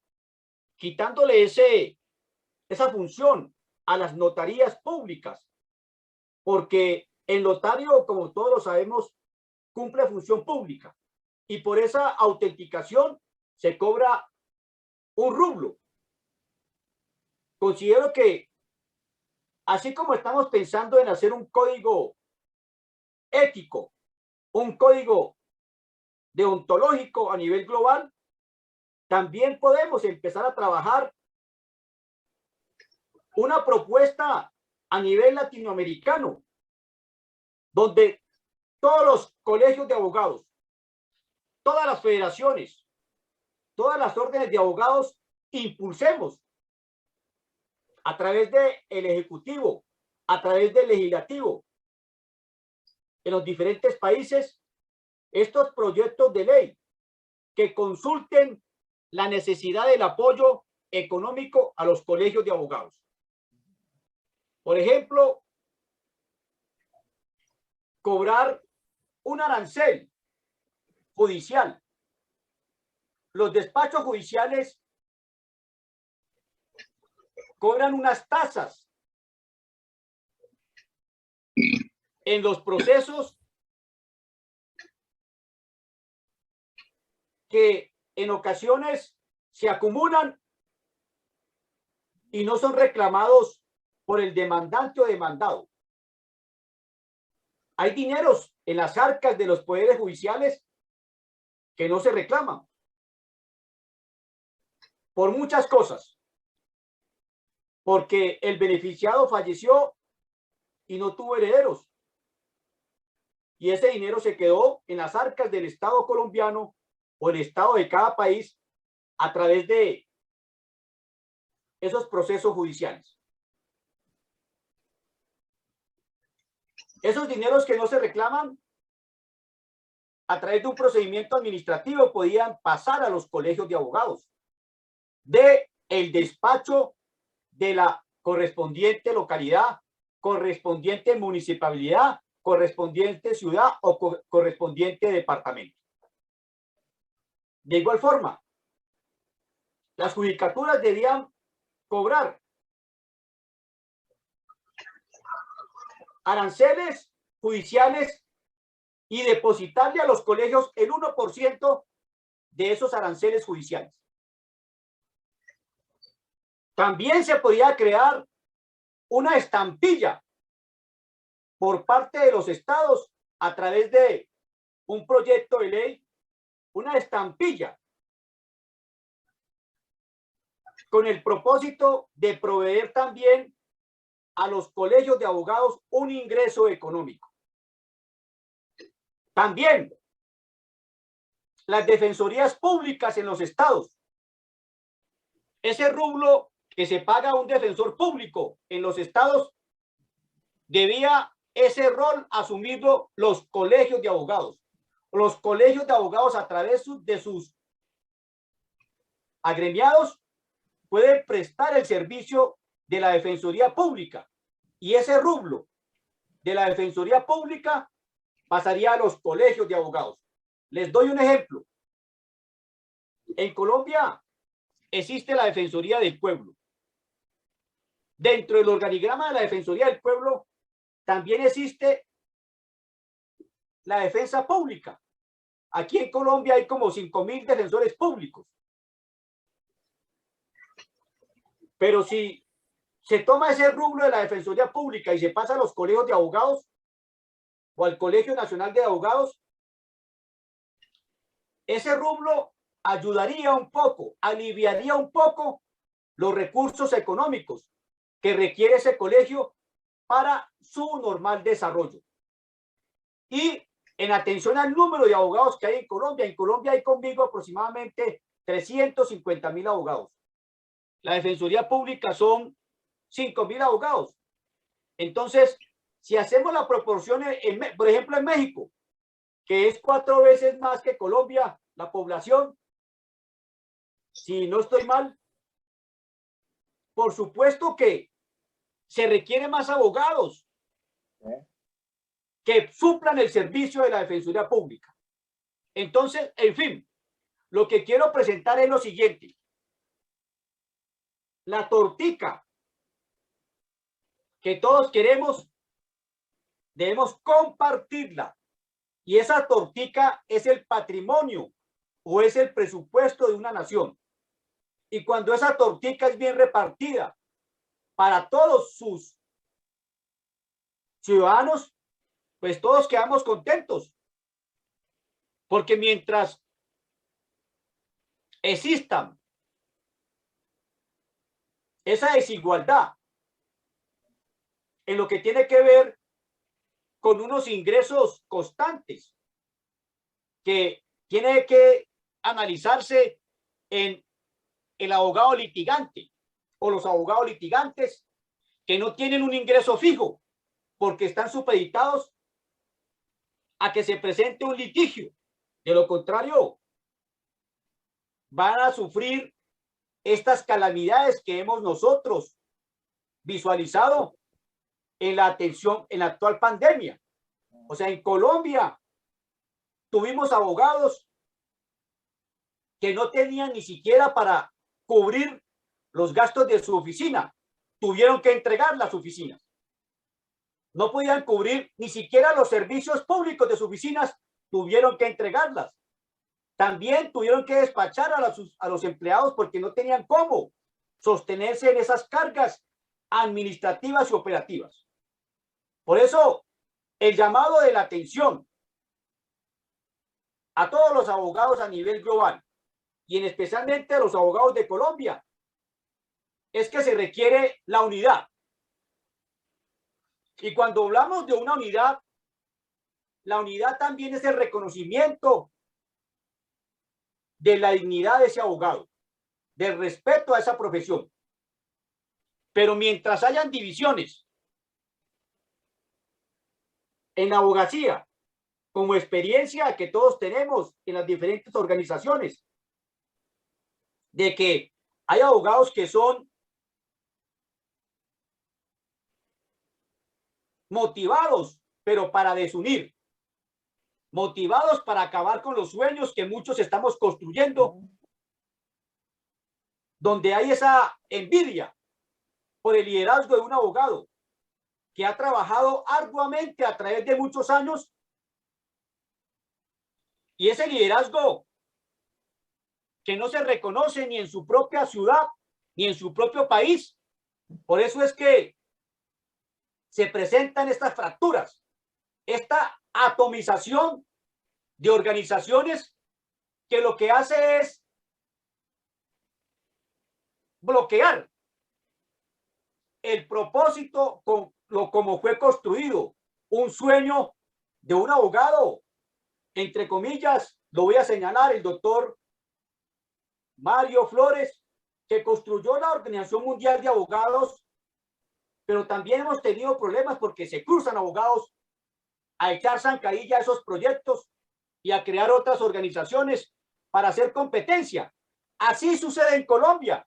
quitándole esa función a las notarías públicas, porque el notario, como todos lo sabemos, cumple función pública y por esa autenticación se cobra un rublo. Considero que así como estamos pensando en hacer un código ético, un código deontológico a nivel global, también podemos empezar a trabajar una propuesta a nivel latinoamericano, donde todos los colegios de abogados, todas las federaciones, todas las órdenes de abogados, impulsemos a través del Ejecutivo, a través del Legislativo, en los diferentes países, estos proyectos de ley que consulten la necesidad del apoyo económico a los colegios de abogados. Por ejemplo, cobrar un arancel judicial. Los despachos judiciales cobran unas tasas en los procesos que en ocasiones se acumulan y no son reclamados por el demandante o demandado. Hay dineros en las arcas de los poderes judiciales que no se reclaman por muchas cosas, porque el beneficiado falleció y no tuvo herederos, y ese dinero se quedó en las arcas del Estado colombiano o el Estado de cada país a través de esos procesos judiciales. Esos dineros que no se reclaman a través de un procedimiento administrativo podían pasar a los colegios de abogados de el despacho de la correspondiente localidad, correspondiente municipalidad, correspondiente ciudad o correspondiente departamento. De igual forma, las judicaturas debían cobrar aranceles judiciales y depositarle a los colegios el 1% de esos aranceles judiciales. También se podía crear una estampilla por parte de los estados a través de un proyecto de ley, una estampilla con el propósito de proveer también a los colegios de abogados un ingreso económico. También las defensorías públicas en los estados. Ese rublo que se paga a un defensor público en los estados, debía ese rol asumirlo los colegios de abogados. Los colegios de abogados a través de sus agremiados pueden prestar el servicio de la defensoría pública y ese rublo de la defensoría pública pasaría a los colegios de abogados. Les doy un ejemplo. En Colombia existe la Defensoría del Pueblo. Dentro del organigrama de la Defensoría del Pueblo también existe la defensa pública. Aquí en Colombia hay como 5.000 defensores públicos. Pero si se toma ese rublo de la Defensoría Pública y se pasa a los colegios de abogados o al Colegio Nacional de Abogados, ese rublo ayudaría un poco, aliviaría un poco los recursos económicos que requiere ese colegio para su normal desarrollo. Y en atención al número de abogados que hay en Colombia hay conmigo aproximadamente 350.000 abogados. La Defensoría Pública son 5.000 abogados. Entonces, si hacemos la proporción, por ejemplo, en México, que es 4 veces más que Colombia, la población, si no estoy mal, por supuesto que se requieren más abogados que suplan el servicio de la Defensoría Pública. Entonces, en fin, lo que quiero presentar es lo siguiente. La tortica que todos queremos, debemos compartirla. Y esa tortica es el patrimonio o es el presupuesto de una nación. Y cuando esa tortica es bien repartida para todos sus ciudadanos, pues todos quedamos contentos. Porque mientras existan esa desigualdad en lo que tiene que ver con unos ingresos constantes que tiene que analizarse en el abogado litigante o los abogados litigantes que no tienen un ingreso fijo porque están supeditados a que se presente un litigio. De lo contrario, van a sufrir estas calamidades que hemos nosotros visualizado en la atención en la actual pandemia. O sea, en Colombia tuvimos abogados que no tenían ni siquiera para cubrir los gastos de su oficina. Tuvieron que entregar las oficinas. No podían cubrir ni siquiera los servicios públicos de sus oficinas. Tuvieron que entregarlas. También tuvieron que despachar a los empleados porque no tenían cómo sostenerse en esas cargas administrativas y operativas. Por eso, el llamado de la atención a todos los abogados a nivel global y en especialmente a los abogados de Colombia es que se requiere la unidad. Y cuando hablamos de una unidad, la unidad también es el reconocimiento de la dignidad de ese abogado, del respeto a esa profesión. Pero mientras hayan divisiones en la abogacía, como experiencia que todos tenemos en las diferentes organizaciones, de que hay abogados que son motivados, pero para desunir, motivados para acabar con los sueños que muchos estamos construyendo, donde hay esa envidia por el liderazgo de un abogado que ha trabajado arduamente a través de muchos años, y ese liderazgo que no se reconoce ni en su propia ciudad ni en su propio país. Por eso es que se presentan estas fracturas, esta atomización de organizaciones que lo que hace es bloquear el propósito como fue construido, un sueño de un abogado, entre comillas, lo voy a señalar, el doctor Mario Flores, que construyó la Organización Mundial de Abogados, pero también hemos tenido problemas porque se cruzan abogados a echar zancadilla a esos proyectos y a crear otras organizaciones para hacer competencia. Así sucede en Colombia.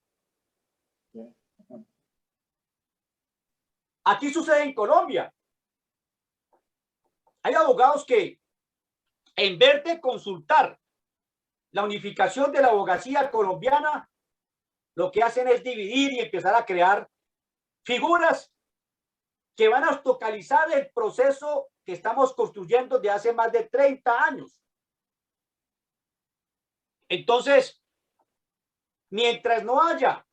Aquí sucede en Colombia. Hay abogados que, en vez de consultar la unificación de la abogacía colombiana, lo que hacen es dividir y empezar a crear figuras que van a obstaculizar el proceso que estamos construyendo de hace más de 30 años. Entonces, mientras no haya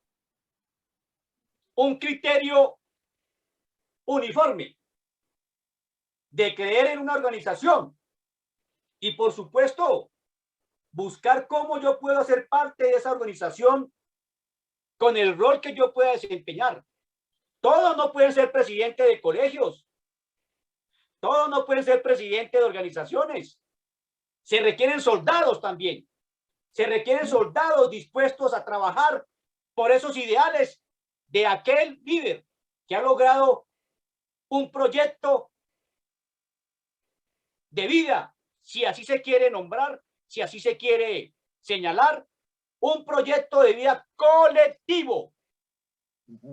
un criterio uniforme de creer en una organización y, por supuesto, buscar cómo yo puedo ser parte de esa organización con el rol que yo pueda desempeñar. Todos no pueden ser presidente de colegios. Todos no pueden ser presidente de organizaciones. Se requieren soldados también. Se requieren soldados dispuestos a trabajar por esos ideales de aquel líder que ha logrado un proyecto de vida, si así se quiere nombrar, si así se quiere señalar, un proyecto de vida colectivo,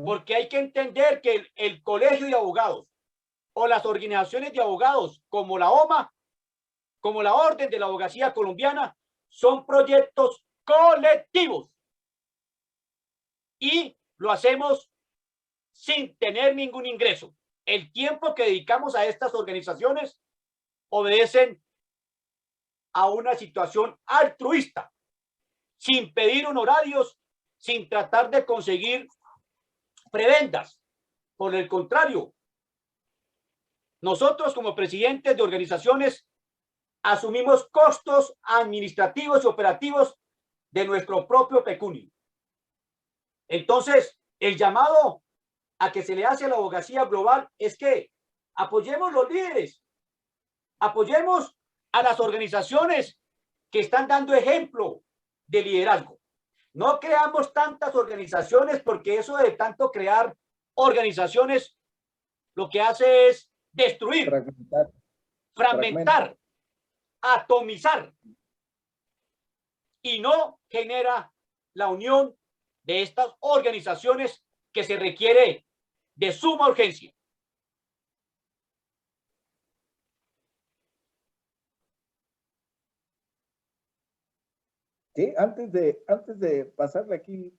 Porque hay que entender que el colegio de abogados o las organizaciones de abogados como la OMA, como la Orden de la Abogacía Colombiana, son proyectos colectivos. Y lo hacemos sin tener ningún ingreso. El tiempo que dedicamos a estas organizaciones obedecen a una situación altruista, sin pedir honorarios, sin tratar de conseguir prebendas. Por el contrario, nosotros como presidentes de organizaciones asumimos costos administrativos y operativos de nuestro propio pecunio. Entonces, el llamado a que se le hace a la abogacía global es que apoyemos los líderes, apoyemos a las organizaciones que están dando ejemplo de liderazgo. No creamos tantas organizaciones, porque eso de tanto crear organizaciones lo que hace es destruir, fragmentar, atomizar, y no genera la unión de estas organizaciones que se requiere de suma urgencia. Sí, antes de pasarle aquí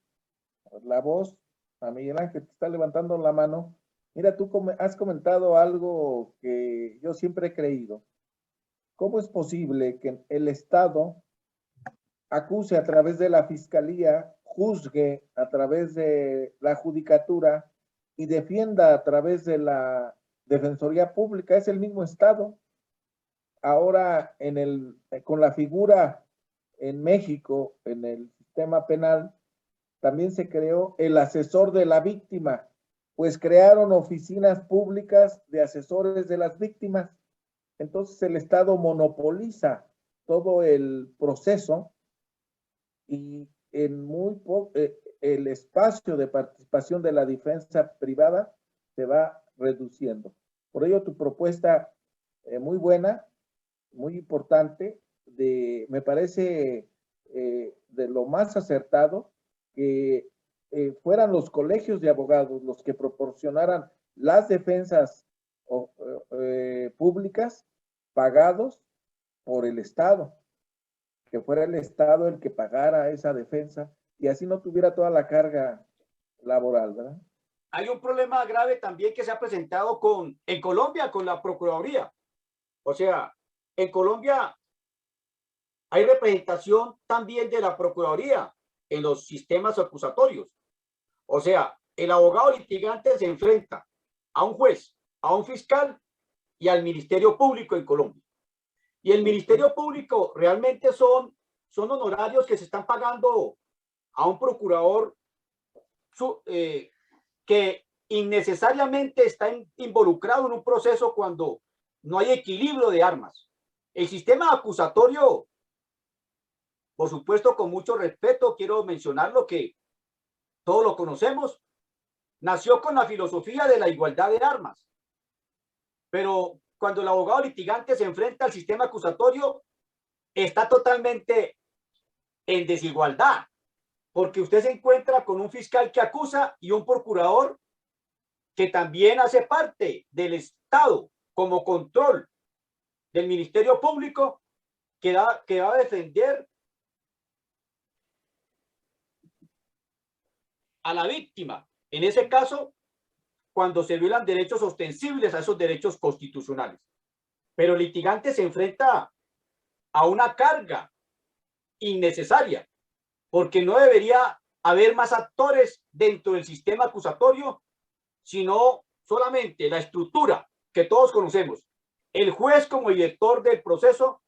la voz a Miguel Ángel, que está levantando la mano, mira, tú has comentado algo que yo siempre he creído. ¿Cómo es posible que el Estado acuse a través de la Fiscalía, juzgue a través de la Judicatura y defienda a través de la Defensoría Pública? Es el mismo Estado. Ahora, con la figura en México, en el sistema penal, también se creó el asesor de la víctima, pues crearon oficinas públicas de asesores de las víctimas. Entonces el Estado monopoliza todo el proceso y en el espacio de participación de la defensa privada se va reduciendo. Por ello, tu propuesta muy buena, muy importante, me parece de lo más acertado que fueran los colegios de abogados los que proporcionaran las defensas públicas pagados por el Estado, que fuera el Estado el que pagara esa defensa y así no tuviera toda la carga laboral, ¿verdad? Hay un problema grave también que se ha presentado en Colombia con la Procuraduría. O sea, en Colombia hay representación también de la Procuraduría en los sistemas acusatorios. O sea, el abogado litigante se enfrenta a un juez, a un fiscal y al Ministerio Público en Colombia. Y el Ministerio Público realmente son honorarios que se están pagando a un procurador que innecesariamente está involucrado en un proceso cuando no hay equilibrio de armas. El sistema acusatorio, por supuesto, con mucho respeto, quiero mencionarlo, que todos lo conocemos, nació con la filosofía de la igualdad de armas. Pero cuando el abogado litigante se enfrenta al sistema acusatorio, está totalmente en desigualdad, porque usted se encuentra con un fiscal que acusa y un procurador que también hace parte del Estado como control del Ministerio Público, que va a defender a la víctima. En ese caso, cuando se violan derechos ostensibles a esos derechos constitucionales. Pero el litigante se enfrenta a una carga innecesaria, porque no debería haber más actores dentro del sistema acusatorio, sino solamente la estructura que todos conocemos. El juez como director del proceso,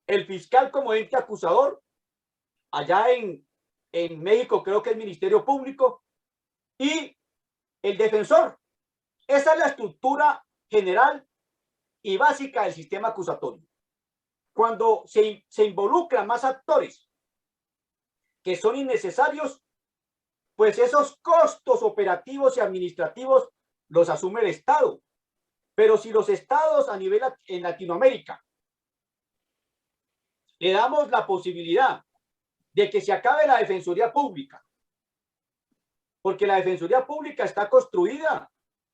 el fiscal como ente acusador, allá en México creo que el Ministerio Público, y el defensor. Esa es la estructura general y básica del sistema acusatorio. Cuando se involucran más actores que son innecesarios, pues esos costos operativos y administrativos los asume el Estado. Pero si los estados a nivel en Latinoamérica le damos la posibilidad de que se acabe la defensoría pública, porque la Defensoría Pública está construida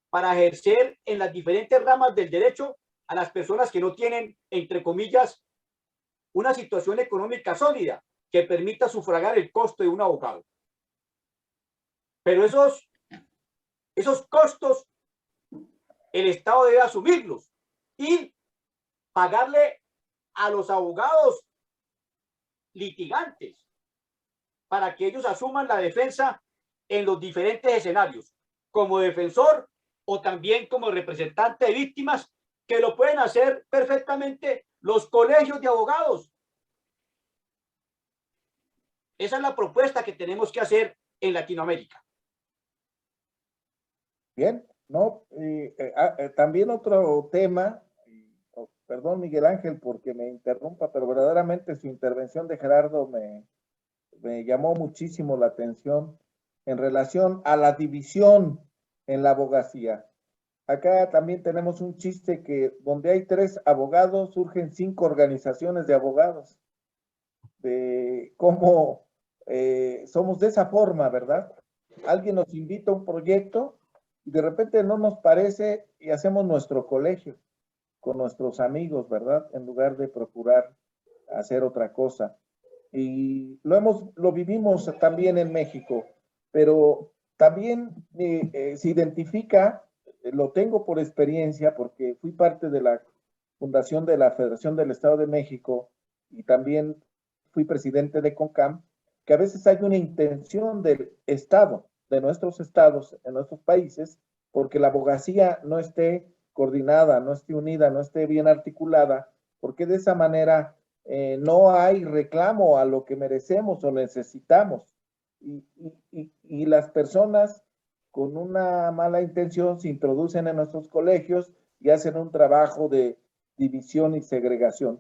para ejercer en las diferentes ramas del derecho a las personas que no tienen, entre comillas, una situación económica sólida que permita sufragar el costo de un abogado. Pero esos costos el Estado debe asumirlos y pagarle a los abogados litigantes para que ellos asuman la defensa en los diferentes escenarios, como defensor o también como representante de víctimas, que lo pueden hacer perfectamente los colegios de abogados. Esa es la propuesta que tenemos que hacer en Latinoamérica. Bien, no, también otro tema, perdón Miguel Ángel porque me interrumpa, pero verdaderamente su intervención de Gerardo me llamó muchísimo la atención en relación a la división en la abogacía. Acá también tenemos un chiste que donde hay 3 abogados surgen 5 organizaciones de abogados. De cómo somos de esa forma, ¿verdad? Alguien nos invita a un proyecto y de repente no nos parece y hacemos nuestro colegio con nuestros amigos, ¿verdad? En lugar de procurar hacer otra cosa. Y lo vivimos también en México, pero también se identifica, lo tengo por experiencia, porque fui parte de la fundación de la Federación del Estado de México y también fui presidente de CONCAM, que a veces hay una intención del Estado, de nuestros estados, en nuestros países, porque la abogacía no esté coordinada, no esté unida, no esté bien articulada, porque de esa manera no hay reclamo a lo que merecemos o necesitamos. Y las personas con una mala intención se introducen en nuestros colegios y hacen un trabajo de división y segregación.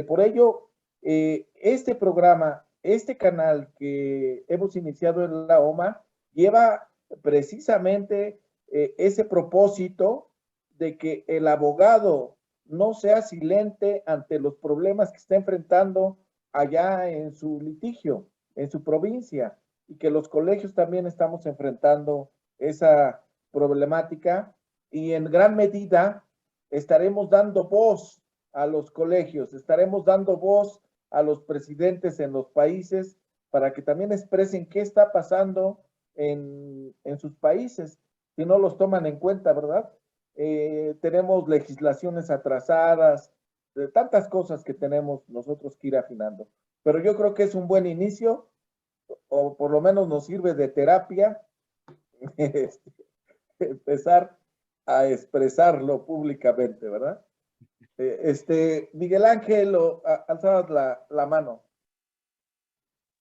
Por ello, este programa, este canal que hemos iniciado en la OMA, lleva precisamente ese propósito de que el abogado no sea silente ante los problemas que está enfrentando allá en su litigio, en su provincia, y que los colegios también estamos enfrentando esa problemática y en gran medida estaremos dando voz a los colegios, estaremos dando voz a los presidentes en los países para que también expresen qué está pasando en sus países, si no los toman en cuenta, ¿verdad? Tenemos legislaciones atrasadas, de tantas cosas que tenemos nosotros que ir afinando. Pero yo creo que es un buen inicio, o por lo menos nos sirve de terapia, empezar a expresarlo públicamente, ¿verdad? Miguel Ángel, alzabas la mano.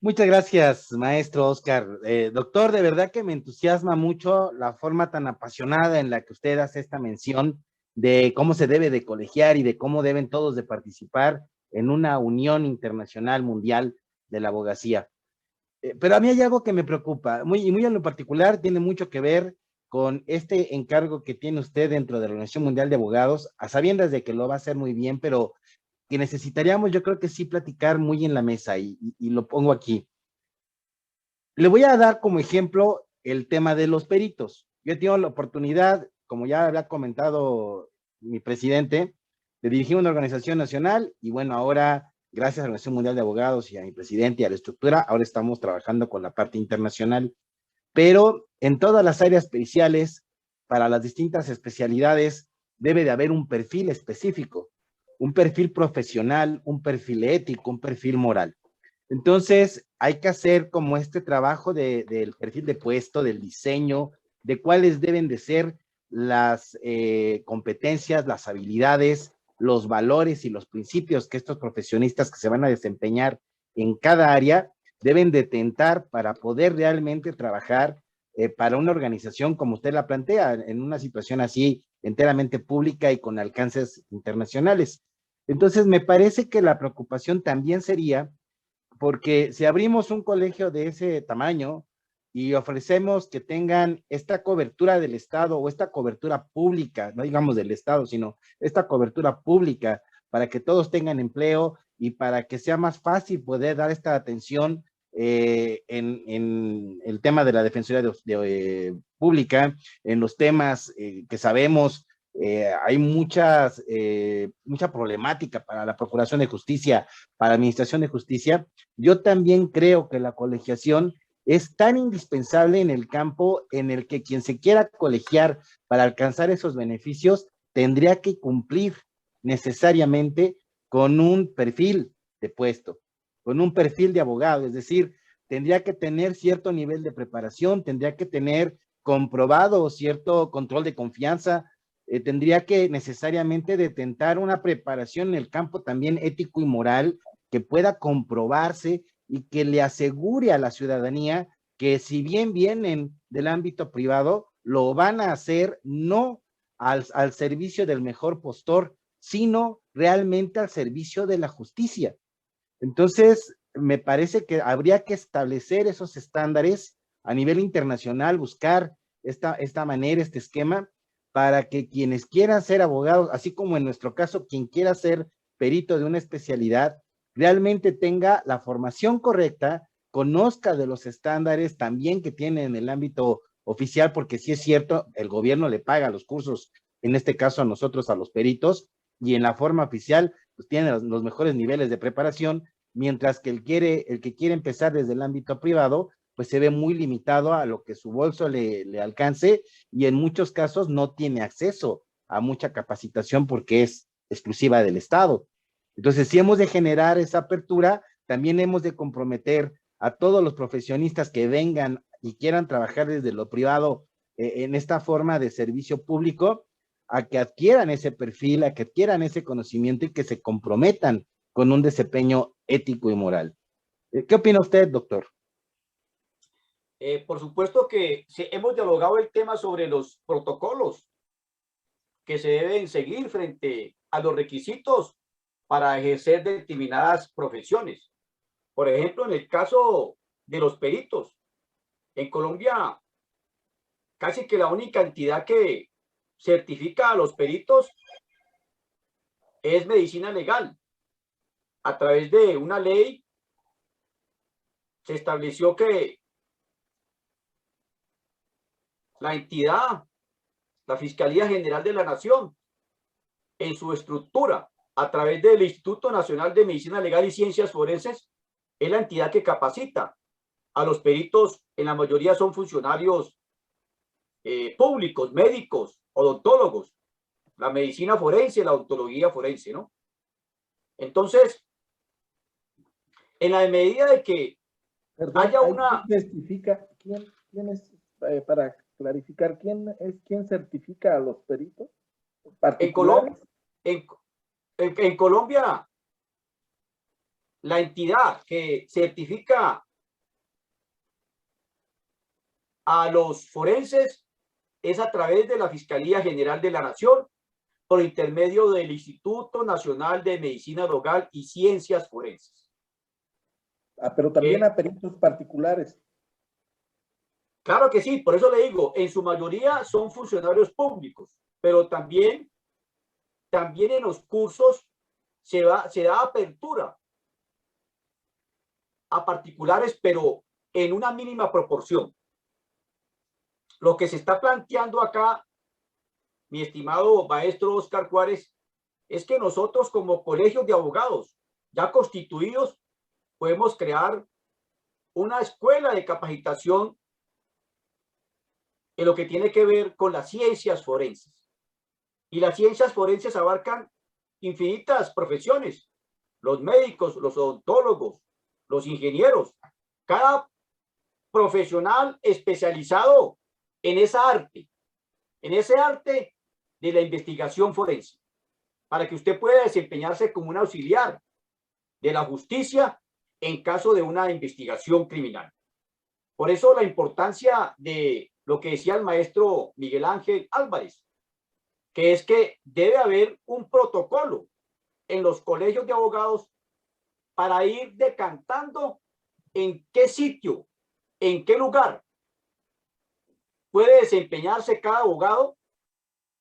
Muchas gracias, maestro Oscar. Doctor, de verdad que me entusiasma mucho la forma tan apasionada en la que usted hace esta mención de cómo se debe de colegiar y de cómo deben todos de participar en una unión internacional mundial de la abogacía. Pero a mí hay algo que me preocupa, muy en lo particular, tiene mucho que ver con este encargo que tiene usted dentro de la Organización Mundial de Abogados, a sabiendas de que lo va a hacer muy bien, pero que necesitaríamos, yo creo que sí, platicar muy en la mesa y lo pongo aquí. Le voy a dar como ejemplo el tema de los peritos. Yo he tenido la oportunidad, como ya había comentado mi presidente, de dirigir una organización nacional y bueno, ahora, gracias a la Organización Mundial de Abogados y a mi presidente y a la estructura, ahora estamos trabajando con la parte internacional. Pero en todas las áreas periciales, para las distintas especialidades, debe de haber un perfil específico, un perfil profesional, un perfil ético, un perfil moral. Entonces, hay que hacer como este trabajo del perfil de puesto, del diseño, de cuáles deben de ser las competencias, las habilidades, los valores y los principios que estos profesionistas que se van a desempeñar en cada área deben de tentar para poder realmente trabajar para una organización como usted la plantea, en una situación así enteramente pública y con alcances internacionales. Entonces, me parece que la preocupación también sería, porque si abrimos un colegio de ese tamaño y ofrecemos que tengan esta cobertura del Estado o esta cobertura pública, no digamos del Estado, sino esta cobertura pública para que todos tengan empleo y para que sea más fácil poder dar esta atención en el tema de la Defensoría Pública, en los temas que sabemos, hay mucha problemática para la Procuración de Justicia, para la Administración de Justicia. Yo también creo que la colegiación es tan indispensable en el campo en el que quien se quiera colegiar para alcanzar esos beneficios tendría que cumplir necesariamente con un perfil de puesto, con un perfil de abogado, es decir, tendría que tener cierto nivel de preparación, tendría que tener comprobado cierto control de confianza, tendría que necesariamente detentar una preparación en el campo también ético y moral que pueda comprobarse y que le asegure a la ciudadanía que si bien vienen del ámbito privado, lo van a hacer no al servicio del mejor postor, sino realmente al servicio de la justicia. Entonces, me parece que habría que establecer esos estándares a nivel internacional, buscar esta manera, este esquema, para que quienes quieran ser abogados, así como en nuestro caso, quien quiera ser perito de una especialidad, realmente tenga la formación correcta, conozca de los estándares también que tiene en el ámbito oficial, porque sí es cierto, el gobierno le paga los cursos, en este caso a nosotros, a los peritos, y en la forma oficial, pues tiene los mejores niveles de preparación, mientras que el que quiere empezar desde el ámbito privado, pues se ve muy limitado a lo que su bolso le alcance, y en muchos casos no tiene acceso a mucha capacitación porque es exclusiva del Estado. Entonces, si hemos de generar esa apertura, también hemos de comprometer a todos los profesionistas que vengan y quieran trabajar desde lo privado en esta forma de servicio público, a que adquieran ese perfil, a que adquieran ese conocimiento y que se comprometan con un desempeño ético y moral. ¿Qué opina usted, doctor? Por supuesto que hemos dialogado el tema sobre los protocolos que se deben seguir frente a los requisitos para ejercer determinadas profesiones. Por ejemplo, en el caso de los peritos, en Colombia, casi que la única entidad que certifica a los peritos es Medicina Legal. A través de una ley se estableció que la entidad, la Fiscalía General de la Nación, en su estructura, a través del Instituto Nacional de Medicina Legal y Ciencias Forenses, es la entidad que capacita a los peritos. En la mayoría son funcionarios públicos, médicos, odontólogos, la medicina forense, la odontología forense, ¿no? Entonces, en la medida de que haya una... ¿Quién testifica? ¿Quién es, para clarificar, quién certifica a los peritos? En Colombia, la entidad que certifica a los forenses es a través de la Fiscalía General de la Nación, por intermedio del Instituto Nacional de Medicina Legal y Ciencias Forenses. Pero también a peritos particulares. Claro que sí, por eso le digo, en su mayoría son funcionarios públicos, pero también en los cursos se da apertura a particulares, pero en una mínima proporción. Lo que se está planteando acá, mi estimado maestro Oscar Juárez, es que nosotros como colegios de abogados ya constituidos podemos crear una escuela de capacitación en lo que tiene que ver con las ciencias forenses. Y las ciencias forenses abarcan infinitas profesiones: los médicos, los odontólogos, los ingenieros, cada profesional especializado en esa arte, en ese arte de la investigación forense, para que usted pueda desempeñarse como un auxiliar de la justicia en caso de una investigación criminal. Por eso la importancia de lo que decía el maestro Miguel Ángel Álvarez, que es que debe haber un protocolo en los colegios de abogados para ir decantando en qué sitio, en qué lugar puede desempeñarse cada abogado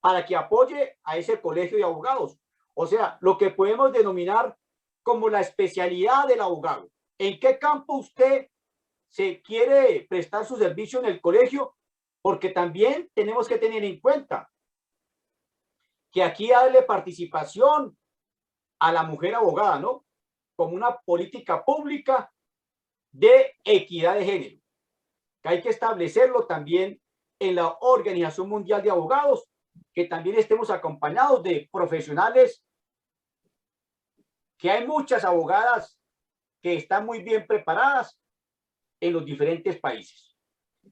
para que apoye a ese colegio de abogados. O sea, lo que podemos denominar como la especialidad del abogado. ¿En qué campo usted se quiere prestar su servicio en el colegio, porque también tenemos que tener en cuenta que aquí darle participación a la mujer abogada, ¿no? Como una política pública de equidad de género, que hay que establecerlo también en la Organización Mundial de Abogados, que también estemos acompañados de profesionales, que hay muchas abogadas que están muy bien preparadas en los diferentes países.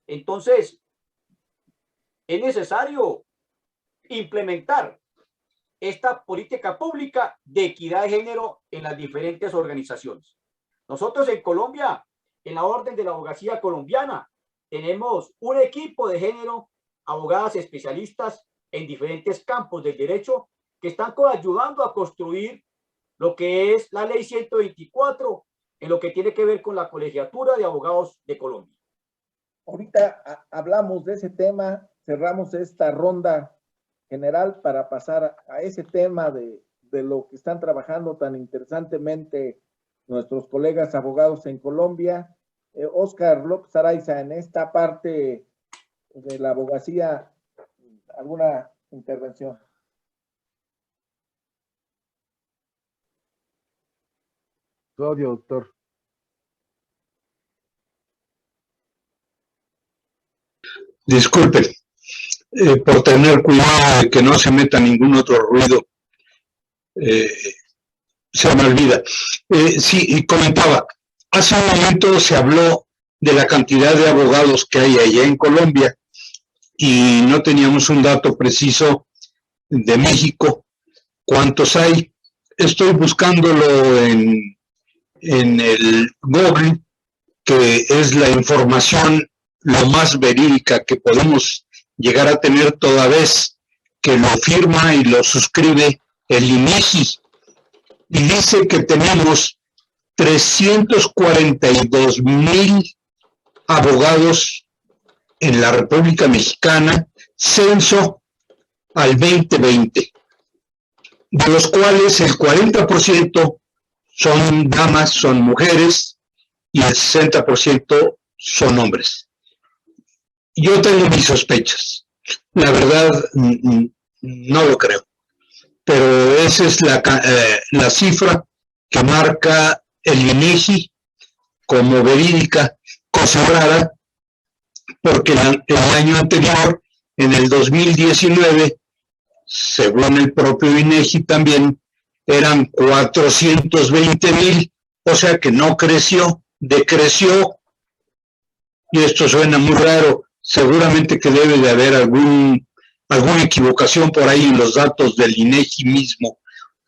Entonces, es necesario implementar esta política pública de equidad de género en las diferentes organizaciones. Nosotros en Colombia, en la Orden de la Abogacía Colombiana, tenemos un equipo de género, abogadas especialistas en diferentes campos del derecho, que están ayudando a construir lo que es la Ley 124 en lo que tiene que ver con la colegiatura de abogados de Colombia. Ahorita hablamos de ese tema, cerramos esta ronda general para pasar a ese tema de lo que están trabajando tan interesantemente nuestros colegas abogados en Colombia. Óscar López Araiza, en esta parte de la abogacía, ¿alguna intervención? Tu audio, doctor. Disculpen, por tener cuidado de que no se meta ningún otro ruido, se me olvida. Sí, y comentaba, hace un momento se habló de la cantidad de abogados que hay allá en Colombia y no teníamos un dato preciso de México. ¿Cuántos hay? Estoy buscándolo en el Google, que es la información lo más verídica que podemos llegar a tener toda vez que lo firma y lo suscribe el INEGI. Y dice que tenemos 342,000 abogados en la República Mexicana, censo al 2020, de los cuales el 40% son damas, son mujeres, y el 60% son hombres. Yo tengo mis sospechas. La verdad, no lo creo. Pero esa es la cifra que marca el INEGI como verídica, cosa rara, porque el año anterior, en el 2019, según el propio INEGI también, eran 420,000, o sea que no creció, decreció, y esto suena muy raro, seguramente que debe de haber alguna equivocación por ahí en los datos del INEGI mismo,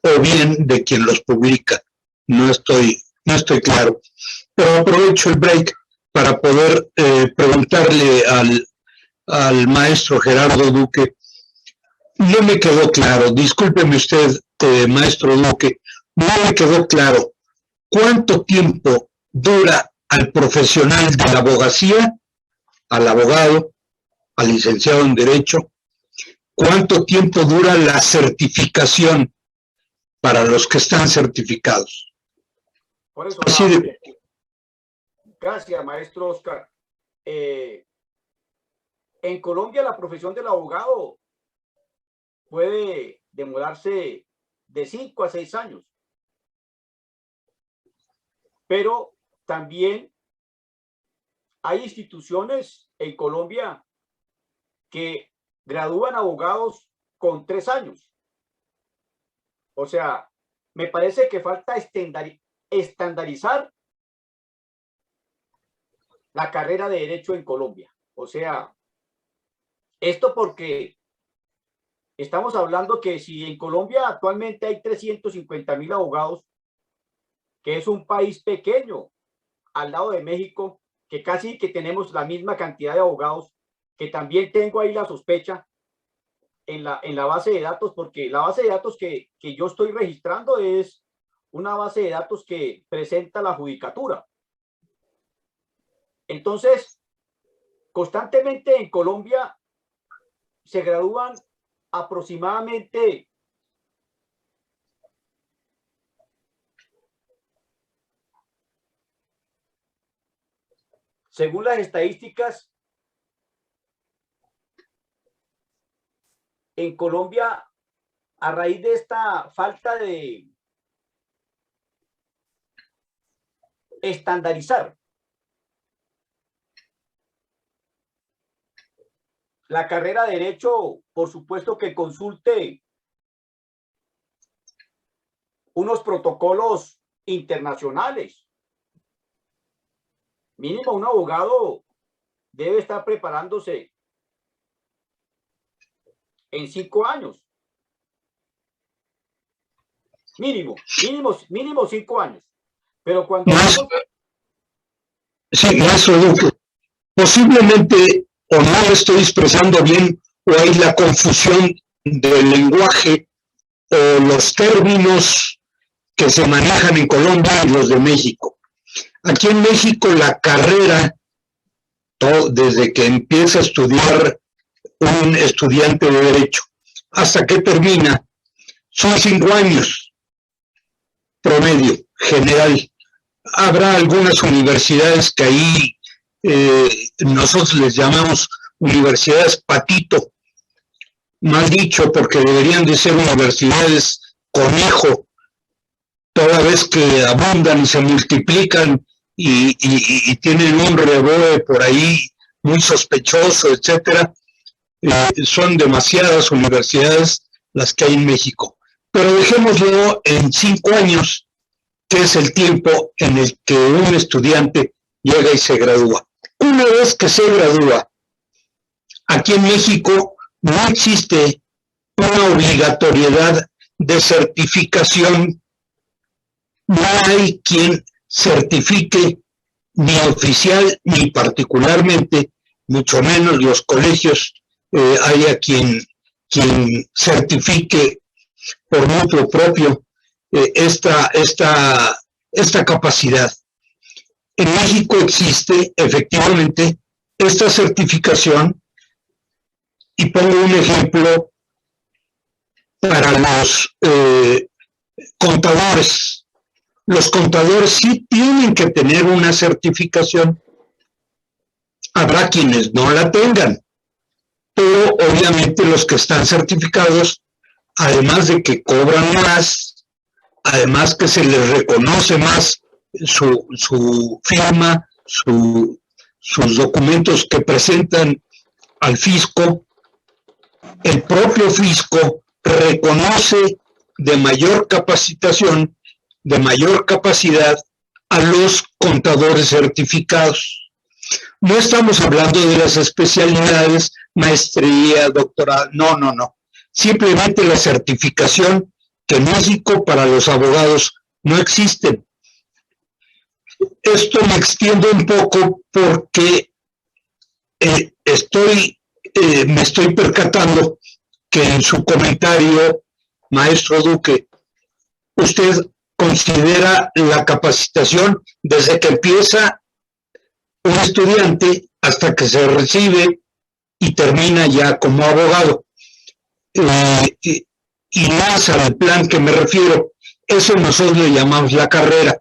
o bien de quien los publica, no estoy claro. Pero aprovecho el break para poder preguntarle al maestro Gerardo Duque. No me quedó claro, discúlpeme usted, maestro Duque, no me quedó claro cuánto tiempo dura al profesional de la abogacía, al abogado, al licenciado en Derecho, cuánto tiempo dura la certificación para los que están certificados. Por eso, Así de... Gracias, maestro Oscar. En Colombia la profesión del abogado puede demorarse de 5 a 6 años. Pero también hay instituciones en Colombia que gradúan abogados con 3 años. O sea, me parece que falta estandarizar la carrera de Derecho en Colombia. O sea, esto porque estamos hablando que si en Colombia actualmente hay 350,000 abogados, que es un país pequeño al lado de México, que casi que tenemos la misma cantidad de abogados, que también tengo ahí la sospecha en la base de datos, porque la base de datos que yo estoy registrando es una base de datos que presenta la judicatura. Entonces, constantemente en Colombia se gradúan aproximadamente según las estadísticas, en Colombia, a raíz de esta falta de estandarizar la carrera de Derecho, por supuesto que consulte unos protocolos internacionales. Mínimo un abogado debe estar preparándose en 5 años. Mínimo 5 años. Pero cuando... Sí, maestro Duque, posiblemente o no lo estoy expresando bien o hay la confusión del lenguaje o los términos que se manejan en Colombia y los de México. Aquí en México la carrera, desde que empieza a estudiar un estudiante de Derecho hasta que termina, son 5 años promedio general. Habrá algunas universidades que ahí nosotros les llamamos universidades patito, mal dicho, porque deberían de ser universidades conejo, toda vez que abundan y se multiplican y tienen un reboe por ahí muy sospechoso, etcétera. Son demasiadas universidades las que hay en México. Pero dejémoslo en 5 años, que es el tiempo en el que un estudiante llega y se gradúa. Una vez que se gradúa, aquí en México no existe una obligatoriedad de certificación. No hay quien certifique, ni oficial ni particularmente, mucho menos los colegios, haya quien certifique por mutuo propio esta capacidad. En México existe efectivamente esta certificación, y pongo un ejemplo para los contadores. Los contadores sí tienen que tener una certificación. Habrá quienes no la tengan, pero obviamente los que están certificados, además de que cobran más, además que se les reconoce más su firma, sus documentos que presentan al fisco, el propio fisco reconoce de mayor capacitación, de mayor capacidad a los contadores certificados. No estamos hablando de las especialidades, maestría, doctorado, no. Simplemente la certificación que en México para los abogados no existe. Esto me extiende un poco porque me estoy percatando que en su comentario, maestro Duque, usted considera la capacitación desde que empieza un estudiante hasta que se recibe y termina ya como abogado. Y más al plan que me refiero, eso nosotros le llamamos la carrera.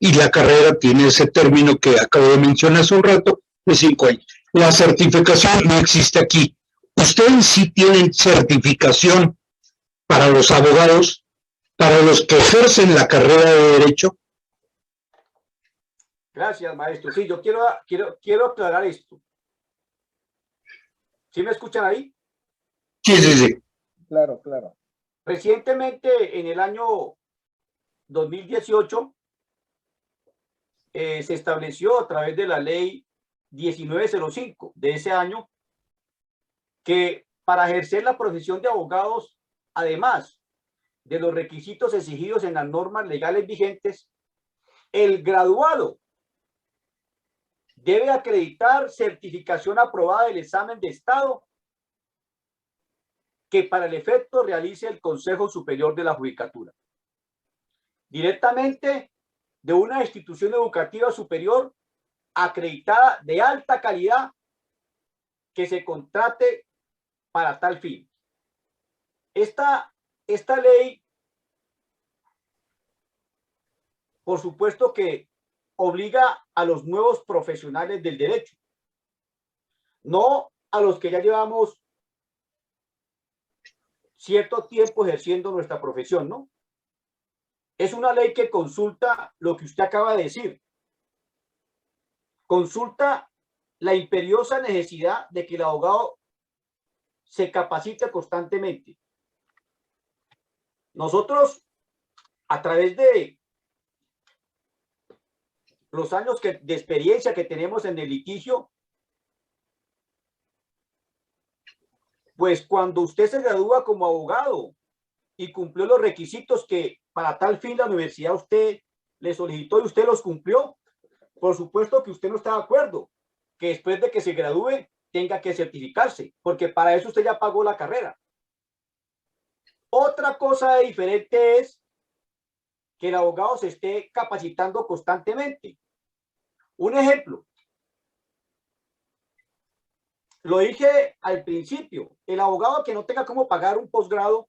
Y la carrera tiene ese término que acabo de mencionar hace un rato, de 5 años. La certificación no existe aquí. ¿Ustedes sí tienen certificación para los abogados, para los que ejercen la carrera de Derecho? Gracias, maestro. Sí, yo quiero aclarar esto. ¿Sí me escuchan ahí? Sí. Claro. Recientemente, en el año 2018, se estableció a través de la ley 1905 de ese año que para ejercer la profesión de abogados, además de los requisitos exigidos en las normas legales vigentes, el graduado debe acreditar certificación aprobada del examen de Estado que para el efecto realice el Consejo Superior de la Judicatura, directamente de una institución educativa superior acreditada de alta calidad que se contrate para tal fin. Esta ley, por supuesto que obliga a los nuevos profesionales del derecho, no a los que ya llevamos cierto tiempo ejerciendo nuestra profesión, ¿no? Es una ley que consulta lo que usted acaba de decir. Consulta la imperiosa necesidad de que el abogado se capacite constantemente. Nosotros, a través de los años de experiencia que tenemos en el litigio, pues cuando usted se gradúa como abogado y cumplió los requisitos que para tal fin la universidad usted le solicitó y usted los cumplió, por supuesto que usted no está de acuerdo que después de que se gradúe tenga que certificarse, porque para eso usted ya pagó la carrera. Otra cosa diferente es que el abogado se esté capacitando constantemente. Un ejemplo, lo dije al principio, el abogado que no tenga cómo pagar un posgrado,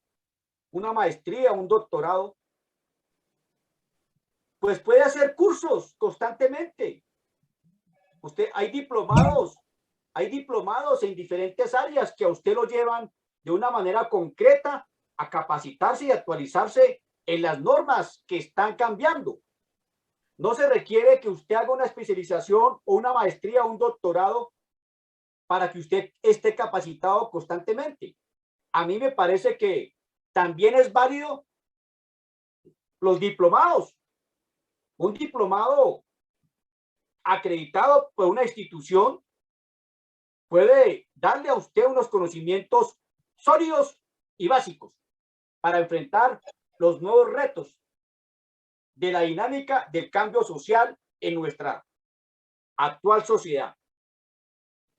una maestría, un doctorado, pues puede hacer cursos constantemente. Hay diplomados en diferentes áreas que a usted lo llevan de una manera concreta a capacitarse y actualizarse en las normas que están cambiando. No se requiere que usted haga una especialización o una maestría o un doctorado para que usted esté capacitado constantemente. A mí me parece que también es válido los diplomados. Un diplomado acreditado por una institución puede darle a usted unos conocimientos sólidos y básicos para enfrentar los nuevos retos de la dinámica del cambio social en nuestra actual sociedad.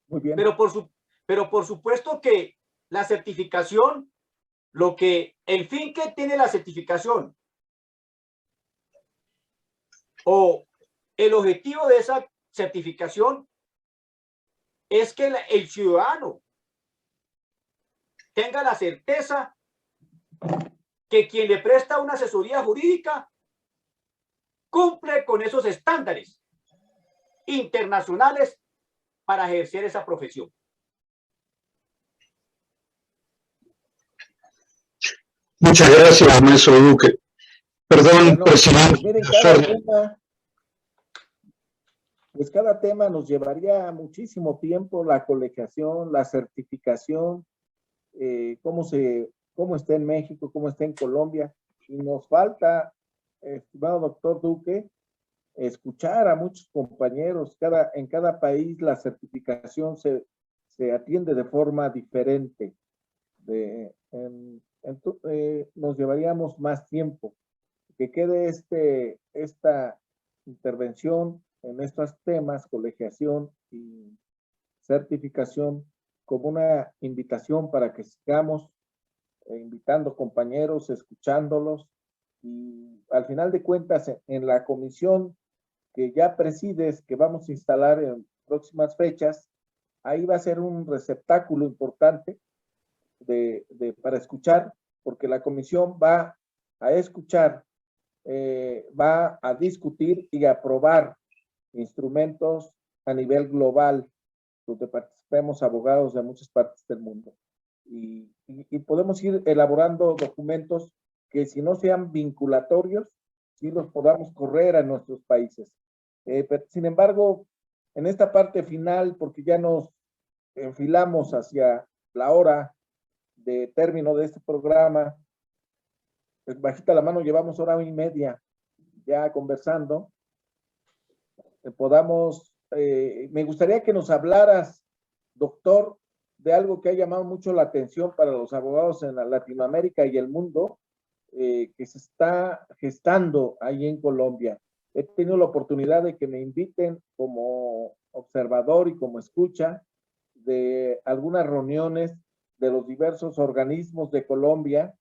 Muy bien. Pero por supuesto que la certificación, el fin que tiene la certificación o el objetivo de esa certificación es que el ciudadano tenga la certeza que quien le presta una asesoría jurídica cumple con esos estándares internacionales para ejercer esa profesión. Muchas gracias, maestro Duque. Perdón, Bueno, presidente. miren, cada tema nos llevaría muchísimo tiempo, la colegiación, la certificación, cómo está en México, cómo está en Colombia, y nos falta, estimado doctor Duque, escuchar a muchos compañeros. En cada país la certificación se atiende de forma diferente. Nos llevaríamos más tiempo. Que quede esta intervención en estos temas, colegiación y certificación, como una invitación para que sigamos invitando compañeros, escuchándolos, y al final de cuentas en la comisión que ya presides, que vamos a instalar en próximas fechas, ahí va a ser un receptáculo importante para escuchar, porque la comisión va a escuchar, va a discutir y aprobar instrumentos a nivel global, donde participemos abogados de muchas partes del mundo. Y podemos ir elaborando documentos que, si no sean vinculatorios, sí los podamos correr a nuestros países. Pero, sin embargo, en esta parte final, porque ya nos enfilamos hacia la hora de término de este programa, pues bajita la mano, llevamos hora y media ya conversando. Me gustaría que nos hablaras, doctor, de algo que ha llamado mucho la atención para los abogados en Latinoamérica y el mundo, que se está gestando ahí en Colombia. He tenido la oportunidad de que me inviten como observador y como escucha de algunas reuniones de los diversos organismos de Colombia,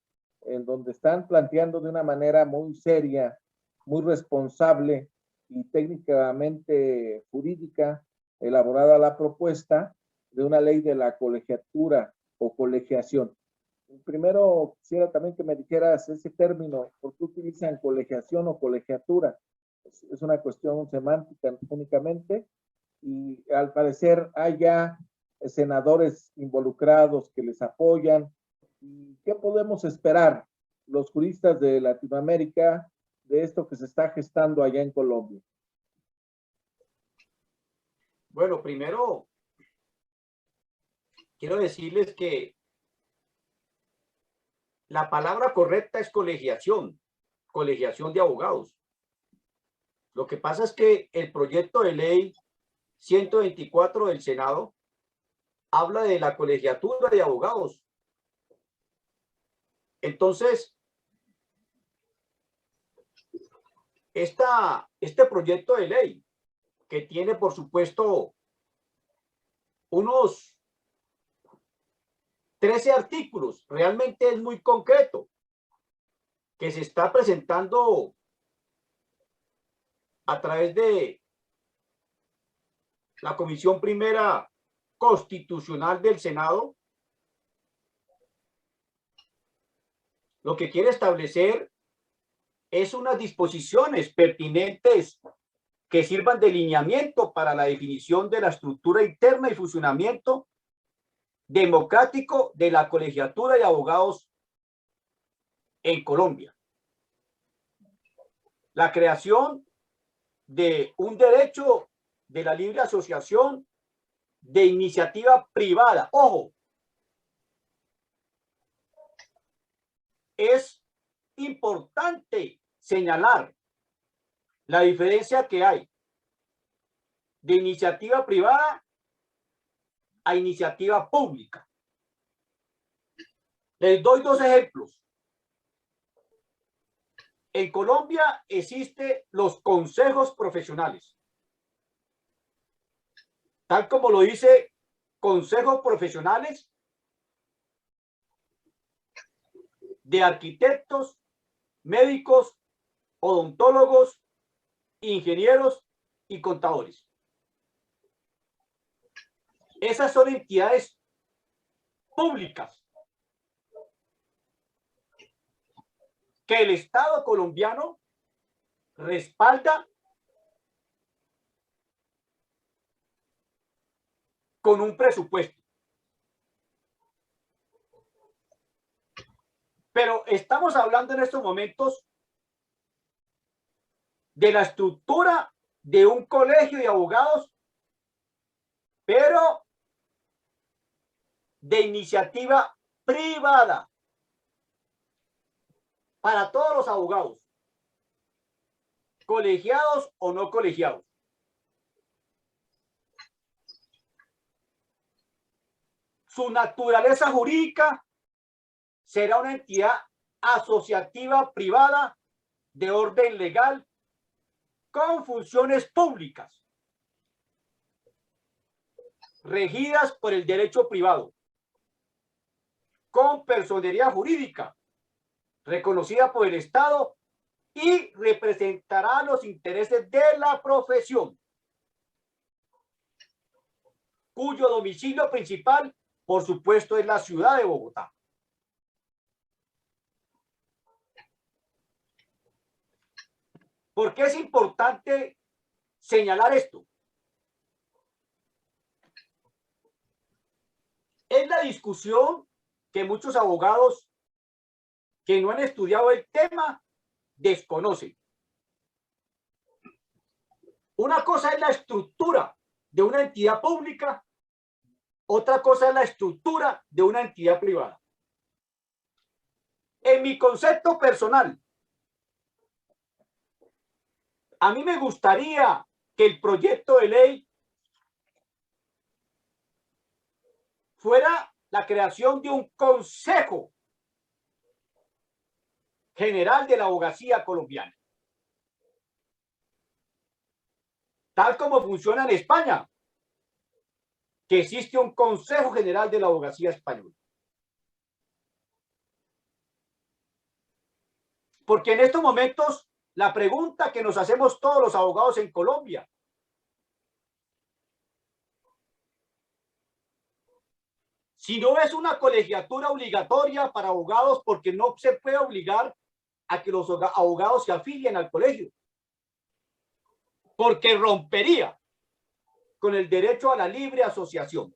en donde están planteando de una manera muy seria, muy responsable y técnicamente jurídica elaborada la propuesta de una ley de la colegiatura o colegiación. Primero, quisiera también que me dijeras ese término, ¿por qué utilizan colegiación o colegiatura? Es una cuestión semántica únicamente, y al parecer hay ya senadores involucrados que les apoyan. ¿Y qué podemos esperar los juristas de Latinoamérica de esto que se está gestando allá en Colombia? Bueno, primero quiero decirles que la palabra correcta es colegiación de abogados. Lo que pasa es que el proyecto de ley 124 del Senado habla de la colegiatura de abogados. Entonces, este proyecto de ley, que tiene, por supuesto, unos 13 artículos, realmente es muy concreto, que se está presentando a través de la Comisión Primera Constitucional del Senado. Lo que quiere establecer es unas disposiciones pertinentes que sirvan de lineamiento para la definición de la estructura interna y funcionamiento democrático de la colegiatura de abogados en Colombia. La creación de un derecho de la libre asociación de iniciativa privada. Ojo, es importante señalar la diferencia que hay de iniciativa privada a iniciativa pública. Les doy dos ejemplos. En Colombia existen los consejos profesionales. Tal como lo dice consejos profesionales de arquitectos, médicos, odontólogos, ingenieros y contadores. Esas son entidades públicas que el Estado colombiano respalda con un presupuesto. Pero estamos hablando en estos momentos de la estructura de un colegio de abogados, pero de iniciativa privada para todos los abogados, colegiados o no colegiados. Su naturaleza jurídica será una entidad asociativa privada de orden legal con funciones públicas regidas por el derecho privado, con personería jurídica reconocida por el Estado y representará los intereses de la profesión, cuyo domicilio principal, por supuesto, es la ciudad de Bogotá. ¿Por qué es importante señalar esto? Es la discusión que muchos abogados que no han estudiado el tema desconocen. Una cosa es la estructura de una entidad pública, otra cosa es la estructura de una entidad privada. En mi concepto personal, a mí me gustaría que el proyecto de ley fuera la creación de un Consejo General de la Abogacía colombiana, tal como funciona en España, que existe un Consejo General de la Abogacía española. Porque en estos momentos, la pregunta que nos hacemos todos los abogados en Colombia: si no es una colegiatura obligatoria para abogados, porque no se puede obligar a que los abogados se afilien al colegio. porque rompería con el derecho a la libre asociación.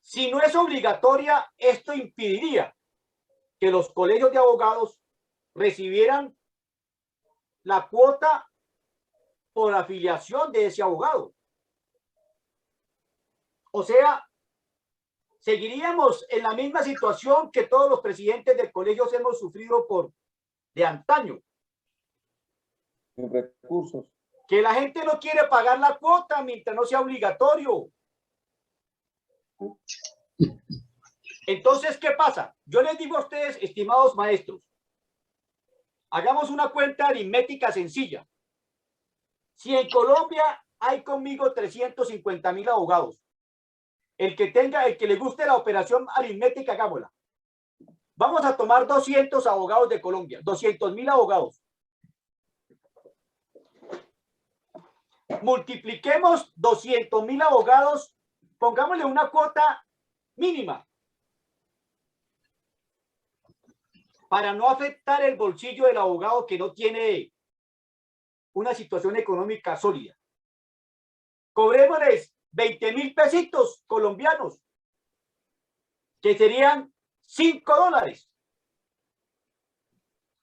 Si no es obligatoria, esto impediría que los colegios de abogados recibieran la cuota por afiliación de ese abogado. O sea, seguiríamos en la misma situación que todos los presidentes de colegios hemos sufrido de antaño. Sin recursos. Que la gente no quiere pagar la cuota mientras no sea obligatorio. Entonces, ¿qué pasa? Yo les digo a ustedes, estimados maestros, hagamos una cuenta aritmética sencilla. Si en Colombia hay conmigo 350.000 abogados, el que le guste la operación aritmética, hagámosla. Vamos a tomar 200 abogados de Colombia, 200.000 abogados. Multipliquemos 200.000 abogados, pongámosle una cuota mínima para no afectar el bolsillo del abogado que no tiene una situación económica sólida. Cobrémosles 20.000 pesitos colombianos, que serían $5.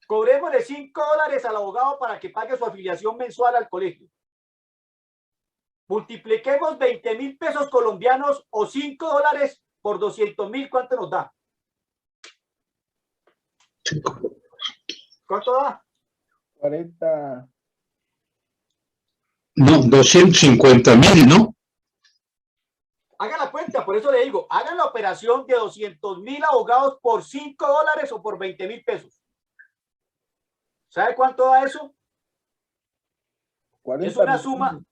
Cobrémosle $5 al abogado para que pague su afiliación mensual al colegio. Multipliquemos 20.000 pesos colombianos o $5 por 200.000, ¿cuánto nos da? ¿Cuánto da? 40. No, 250.000, ¿no? Hagan la cuenta, por eso le digo, hagan la operación de 200.000 abogados por $5 o por 20.000 pesos. ¿Sabe cuánto da eso? 40 es una millones, suma.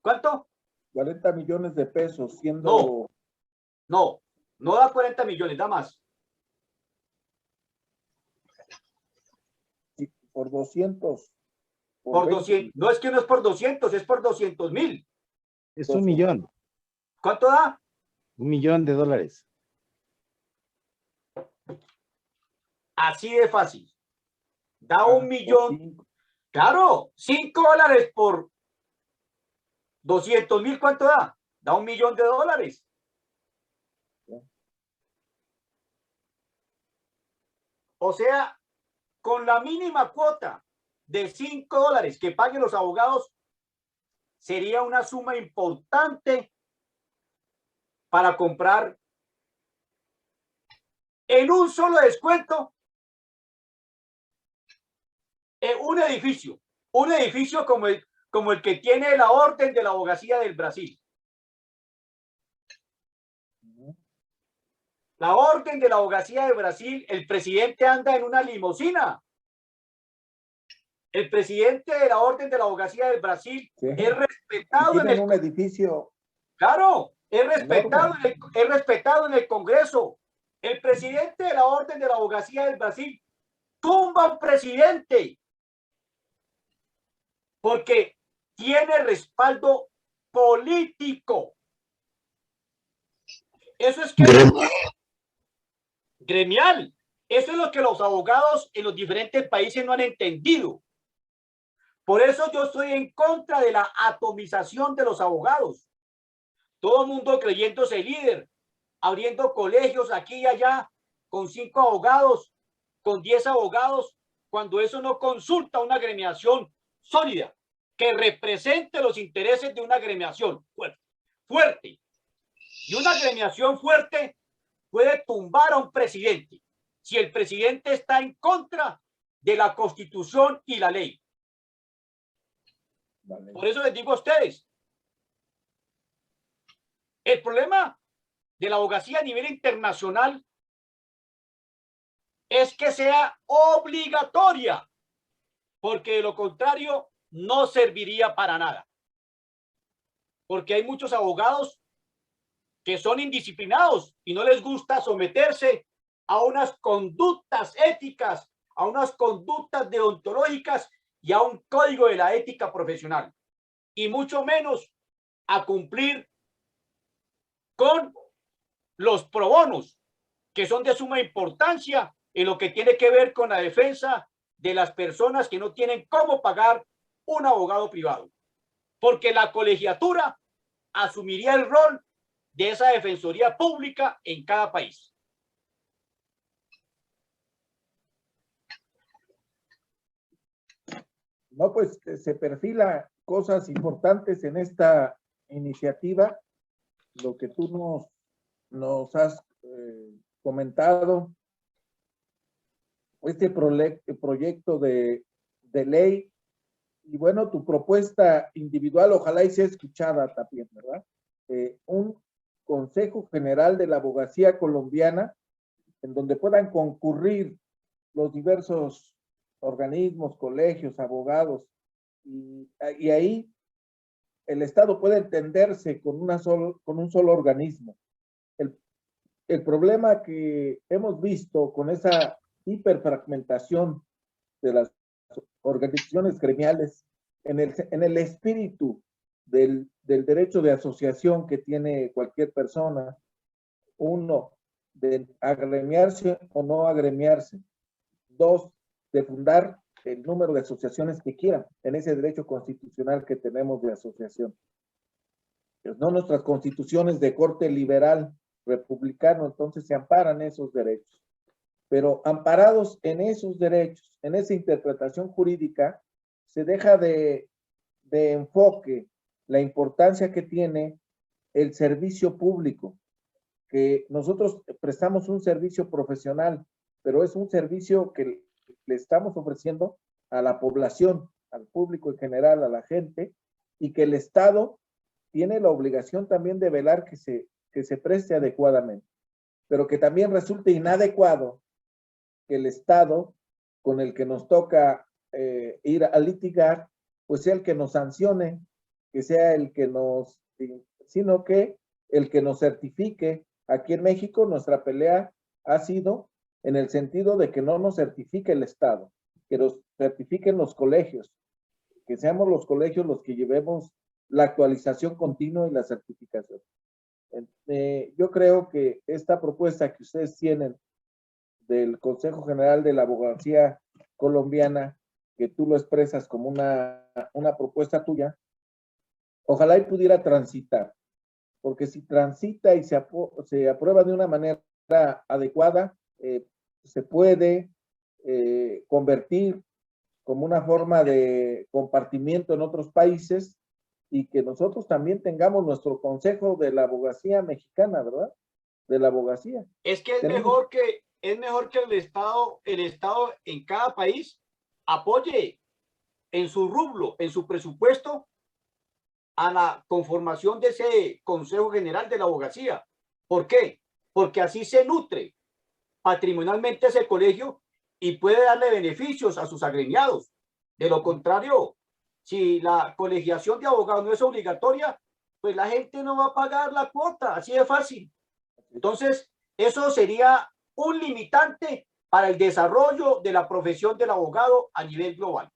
¿Cuánto? 40 millones de pesos, siendo... No da 40 millones, da más. Por 200. Por 200. No, es que no es por 200, es por 200.000. Es 1 millón. ¿Cuánto da? $1 millón. Así de fácil. Da 1 millón. Claro, $5 por 200.000, ¿cuánto da? Da $1 millón. O sea, con la mínima cuota de $5 que paguen los abogados, sería una suma importante para comprar en un solo descuento un edificio como el que tiene la Orden de la Abogacía del Brasil. La Orden de la Abogacía de Brasil, el presidente anda en una limusina. El presidente de la Orden de la Abogacía del Brasil es respetado en un edificio. Claro, es respetado en el Congreso. El presidente de la Orden de la Abogacía del Brasil tumba a un presidente porque tiene respaldo político. Eso es gremial. Eso es lo que los abogados en los diferentes países no han entendido. Por eso yo estoy en contra de la atomización de los abogados. Todo el mundo creyéndose líder, abriendo colegios aquí y allá, con 5 abogados, con 10 abogados, cuando eso no consulta una gremiación sólida, que represente los intereses de una gremiación fuerte. Y una gremiación fuerte puede tumbar a un presidente si el presidente está en contra de la Constitución y la ley. Vale. Por eso les digo a ustedes, el problema de la abogacía a nivel internacional es que sea obligatoria, porque de lo contrario no serviría para nada. Porque hay muchos abogados que son indisciplinados y no les gusta someterse a unas conductas éticas, a unas conductas deontológicas y a un código de la ética profesional, y mucho menos a cumplir con los pro bonos, que son de suma importancia en lo que tiene que ver con la defensa de las personas que no tienen cómo pagar un abogado privado, porque la colegiatura asumiría el rol de esa defensoría pública en cada país. No, pues se perfila cosas importantes en esta iniciativa. Lo que tú nos has comentado, este proyecto de ley, y bueno, tu propuesta individual, ojalá y sea escuchada también, ¿verdad? Un Consejo General de la Abogacía Colombiana, en donde puedan concurrir los diversos organismos, colegios, abogados, y ahí el Estado puede entenderse con un solo organismo. El problema que hemos visto con esa hiperfragmentación de las organizaciones gremiales en el espíritu del derecho de asociación que tiene cualquier persona, uno, de agremiarse o no agremiarse, dos, de fundar el número de asociaciones que quieran en ese derecho constitucional que tenemos de asociación. Pues no, nuestras constituciones de corte liberal, republicano, entonces se amparan esos derechos. Pero amparados en esos derechos, en esa interpretación jurídica, se deja de enfoque la importancia que tiene el servicio público, que nosotros prestamos un servicio profesional, pero es un servicio que le estamos ofreciendo a la población, al público en general, a la gente, y que el Estado tiene la obligación también de velar que se preste adecuadamente, pero que también resulte inadecuado que el Estado con el que nos toca ir a litigar, pues sea el que nos sancione, que sea el que sino que el que nos certifique. Aquí en México nuestra pelea ha sido en el sentido de que no nos certifique el Estado, que nos certifiquen los colegios, que seamos los colegios los que llevemos la actualización continua y la certificación. Yo creo que esta propuesta que ustedes tienen del Consejo General de la Abogacía Colombiana, que tú lo expresas como una propuesta tuya, ojalá y pudiera transitar, porque si transita y se aprueba de una manera adecuada, se puede convertir como una forma de compartimiento en otros países, y que nosotros también tengamos nuestro Consejo de la Abogacía Mexicana, ¿verdad? De la abogacía. Es que es mejor que el Estado en cada país apoye en su rublo, en su presupuesto, a la conformación de ese Consejo General de la Abogacía. ¿Por qué? Porque así se nutre patrimonialmente ese colegio y puede darle beneficios a sus agremiados. De lo contrario, si la colegiación de abogados no es obligatoria, pues la gente no va a pagar la cuota, así de fácil. Entonces, eso sería un limitante para el desarrollo de la profesión del abogado a nivel global.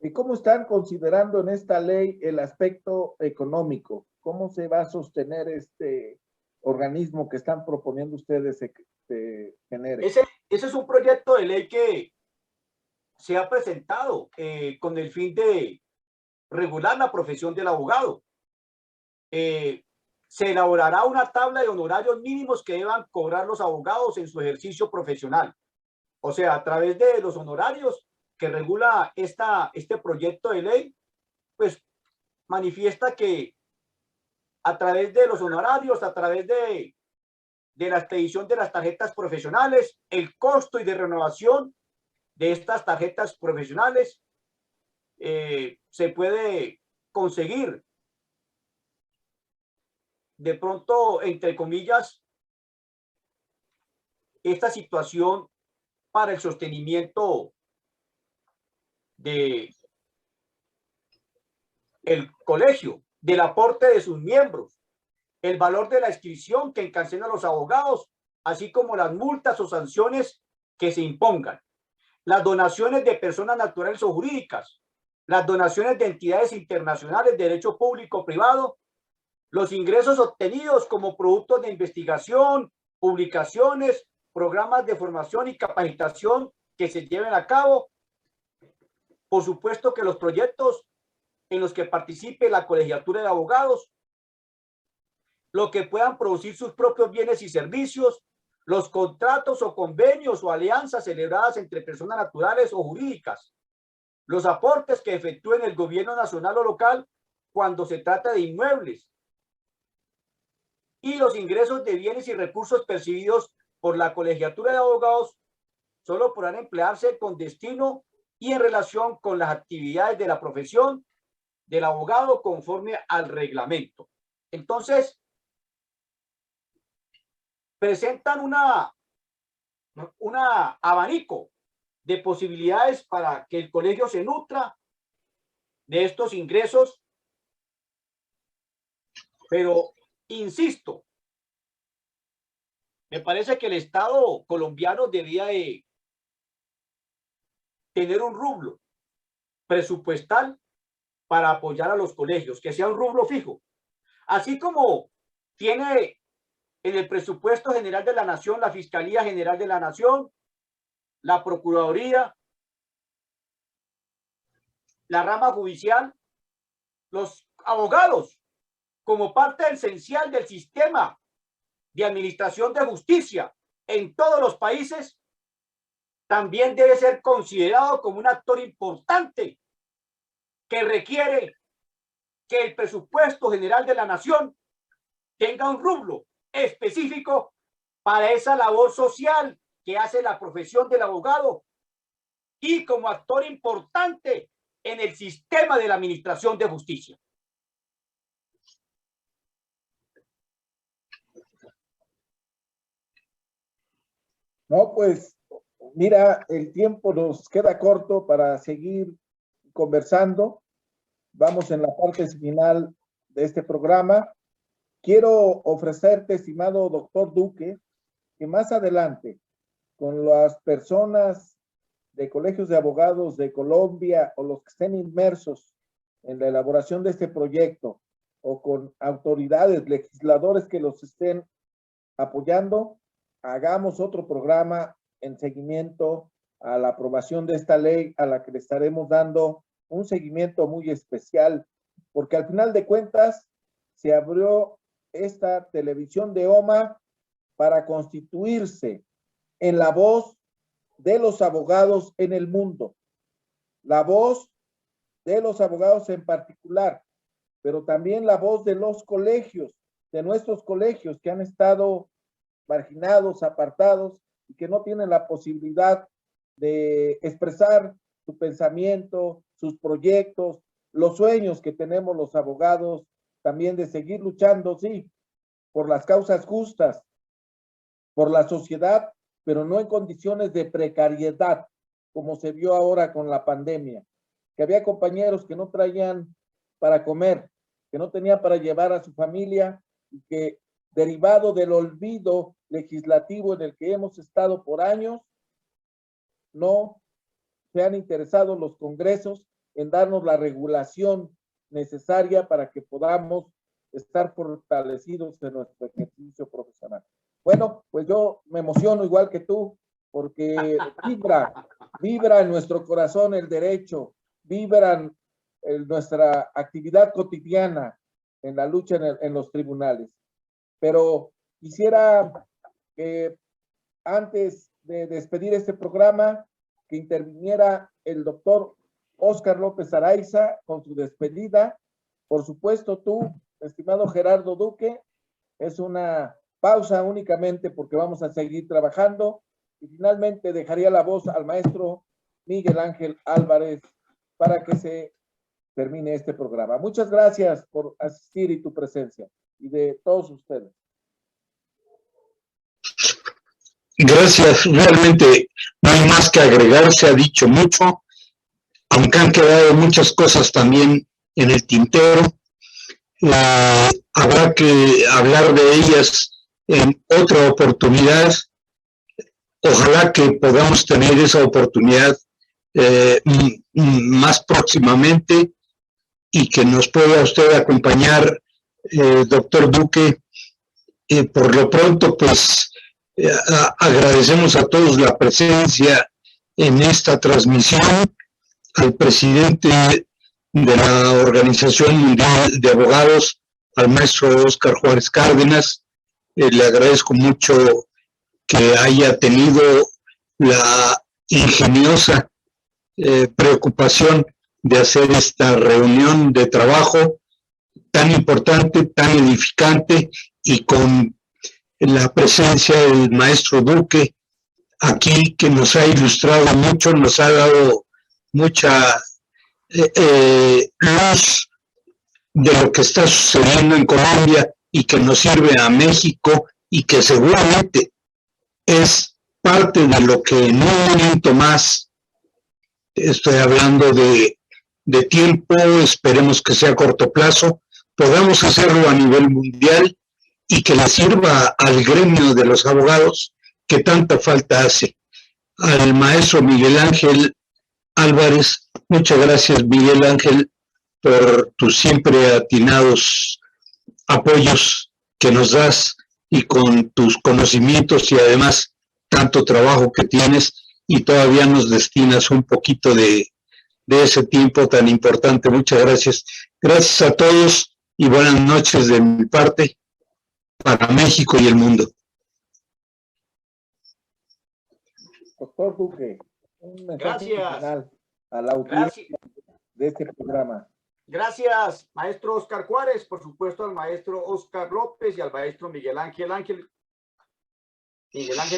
¿Y cómo están considerando en esta ley el aspecto económico? ¿Cómo se va a sostener este organismo que están proponiendo ustedes se genere? Ese es un proyecto de ley que se ha presentado con el fin de regular la profesión del abogado. Se elaborará una tabla de honorarios mínimos que deban cobrar los abogados en su ejercicio profesional. O sea, a través de los honorarios que regula este proyecto de ley, pues manifiesta que a través de los honorarios, a través de la expedición de las tarjetas profesionales, el costo y de renovación de estas tarjetas profesionales, se puede conseguir de pronto, entre comillas, esta situación para el sostenimiento de el colegio, del aporte de sus miembros, el valor de la inscripción que encarcela a los abogados, así como las multas o sanciones que se impongan, las donaciones de personas naturales o jurídicas, las donaciones de entidades internacionales de derecho público o privado, los ingresos obtenidos como productos de investigación, publicaciones, programas de formación y capacitación que se lleven a cabo. Por supuesto que los proyectos en los que participe la colegiatura de abogados, lo que puedan producir sus propios bienes y servicios, los contratos o convenios o alianzas celebradas entre personas naturales o jurídicas, los aportes que efectúen el gobierno nacional o local cuando se trata de inmuebles, y los ingresos de bienes y recursos percibidos por la colegiatura de abogados solo podrán emplearse con destino y en relación con las actividades de la profesión del abogado conforme al reglamento. Entonces, presentan una abanico de posibilidades para que el colegio se nutra de estos ingresos, pero insisto, me parece que el Estado colombiano debía de tener un rublo presupuestal para apoyar a los colegios, que sea un rublo fijo, así como tiene en el presupuesto general de la Nación la Fiscalía General de la Nación, la Procuraduría, la rama judicial, los abogados, como parte esencial del sistema de administración de justicia en todos los países, también debe ser considerado como un actor importante que requiere que el presupuesto general de la Nación tenga un rublo específico para esa labor social que hace la profesión del abogado y como actor importante en el sistema de la administración de justicia. No, pues mira, el tiempo nos queda corto para seguir conversando. Vamos en la parte final de este programa. Quiero ofrecerte, estimado doctor Duque, que más adelante, con las personas de colegios de abogados de Colombia o los que estén inmersos en la elaboración de este proyecto, o con autoridades, legisladores que los estén apoyando, hagamos otro programa en seguimiento a la aprobación de esta ley, a la que le estaremos dando un seguimiento muy especial, porque al final de cuentas se abrió esta televisión de OMA para constituirse en la voz de los abogados en el mundo, la voz de los abogados en particular, pero también la voz de los colegios, de nuestros colegios que han estado marginados, apartados y que no tienen la posibilidad de expresar su pensamiento, sus proyectos, los sueños que tenemos los abogados, también de seguir luchando, sí, por las causas justas, por la sociedad, pero no en condiciones de precariedad, como se vio ahora con la pandemia, que había compañeros que no traían para comer, que no tenían para llevar a su familia, y que derivado del olvido legislativo en el que hemos estado por años, no se han interesado los congresos en darnos la regulación necesaria para que podamos estar fortalecidos en nuestro ejercicio profesional. Bueno, pues yo me emociono igual que tú, porque vibra en nuestro corazón el derecho, vibran en nuestra actividad cotidiana en la lucha en los tribunales. Pero quisiera que antes de despedir este programa, que interviniera el doctor Óscar López Araiza con su despedida. Por supuesto, tú, estimado Gerardo Duque, es una pausa únicamente porque vamos a seguir trabajando, y finalmente dejaría la voz al maestro Miguel Ángel Álvarez para que se termine este programa. Muchas gracias por asistir y tu presencia, y de todos ustedes. Gracias, realmente no hay más que agregar, se ha dicho mucho, aunque han quedado muchas cosas también en el tintero. Habrá que hablar de ellas en otra oportunidad. Ojalá que podamos tener esa oportunidad más próximamente, y que nos pueda usted acompañar, doctor Duque. Por lo pronto, pues agradecemos a todos la presencia en esta transmisión al presidente de la Organización Mundial de Abogados, al maestro Óscar Juárez Cárdenas. Le agradezco mucho que haya tenido la ingeniosa preocupación de hacer esta reunión de trabajo tan importante, tan edificante, y con la presencia del maestro Duque aquí, que nos ha ilustrado mucho, nos ha dado mucha luz de lo que está sucediendo en Colombia y que nos sirve a México, y que seguramente es parte de lo que en un momento más, estoy hablando de tiempo, esperemos que sea a corto plazo, podamos hacerlo a nivel mundial y que le sirva al gremio de los abogados que tanta falta hace. Al maestro Miguel Ángel Álvarez, muchas gracias, Miguel Ángel, por tus siempre atinados apoyos que nos das, y con tus conocimientos y además tanto trabajo que tienes, y todavía nos destinas un poquito de ese tiempo tan importante. Muchas gracias. Gracias a todos y buenas noches de mi parte para México y el mundo. Doctor Duque, un mensaje final a la audiencia de este programa. Gracias, maestro Óscar Juárez, por supuesto al maestro Óscar López y al maestro Miguel Ángel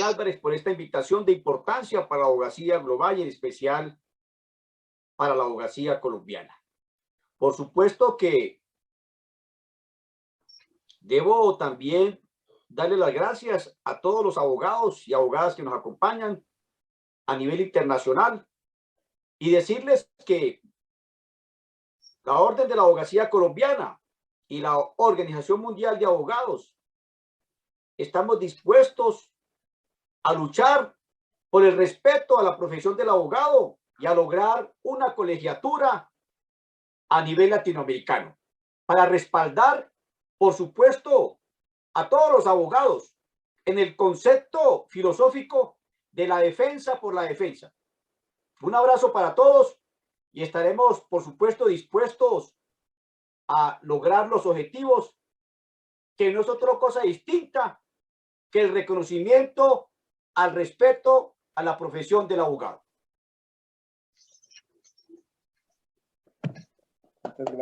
Álvarez por esta invitación de importancia para la abogacía global y en especial para la abogacía colombiana. Por supuesto que debo también darle las gracias a todos los abogados y abogadas que nos acompañan a nivel internacional y decirles que la Orden de la Abogacía Colombiana y la Organización Mundial de Abogados estamos dispuestos a luchar por el respeto a la profesión del abogado y a lograr una colegiatura a nivel latinoamericano para respaldar, por supuesto, a todos los abogados en el concepto filosófico de la defensa por la defensa. Un abrazo para todos y estaremos, por supuesto, dispuestos a lograr los objetivos, que no es otra cosa distinta que el reconocimiento al respeto a la profesión del abogado.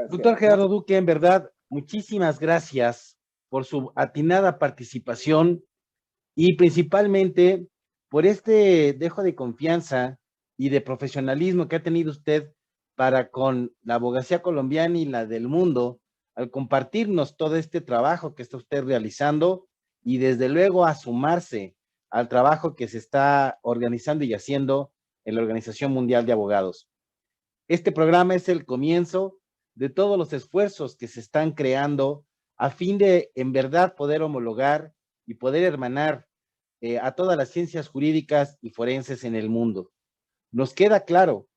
Doctor Gerardo Duque, en verdad, muchísimas gracias por su atinada participación y principalmente por este dejo de confianza y de profesionalismo que ha tenido usted para con la abogacía colombiana y la del mundo, al compartirnos todo este trabajo que está usted realizando y desde luego a sumarse al trabajo que se está organizando y haciendo en la Organización Mundial de Abogados. Este programa es el comienzo de todos los esfuerzos que se están creando a fin de, en verdad, poder homologar y poder hermanar a todas las ciencias jurídicas y forenses en el mundo. Nos queda claro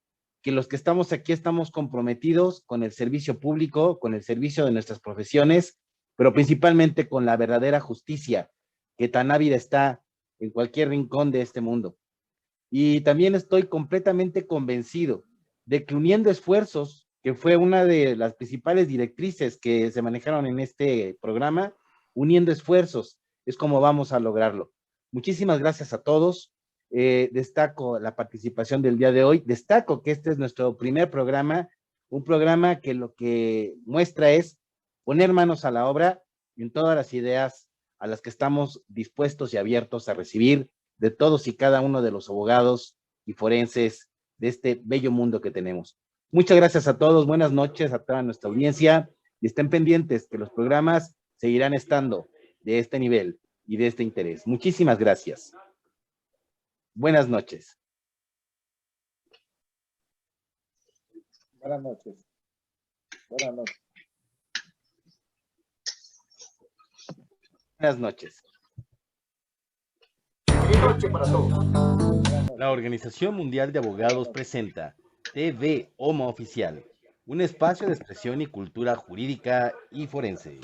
que los que estamos aquí estamos comprometidos con el servicio público, con el servicio de nuestras profesiones, pero principalmente con la verdadera justicia que tan ávida está en cualquier rincón de este mundo. Y también estoy completamente convencido de que uniendo esfuerzos, que fue una de las principales directrices que se manejaron en este programa, uniendo esfuerzos es como vamos a lograrlo. Muchísimas gracias a todos. Destaco la participación del día de hoy. Destaco que este es nuestro primer programa, un programa que lo que muestra es poner manos a la obra en todas las ideas a las que estamos dispuestos y abiertos a recibir de todos y cada uno de los abogados y forenses de este bello mundo que tenemos. Muchas gracias a todos, buenas noches a toda nuestra audiencia y estén pendientes que los programas seguirán estando de este nivel y de este interés. Muchísimas gracias. Buenas noches. Buenas noches. Buenas noches. Buenas noches. Buenas noches para todos. La Organización Mundial de Abogados presenta TV OMA Oficial, un espacio de expresión y cultura jurídica y forense.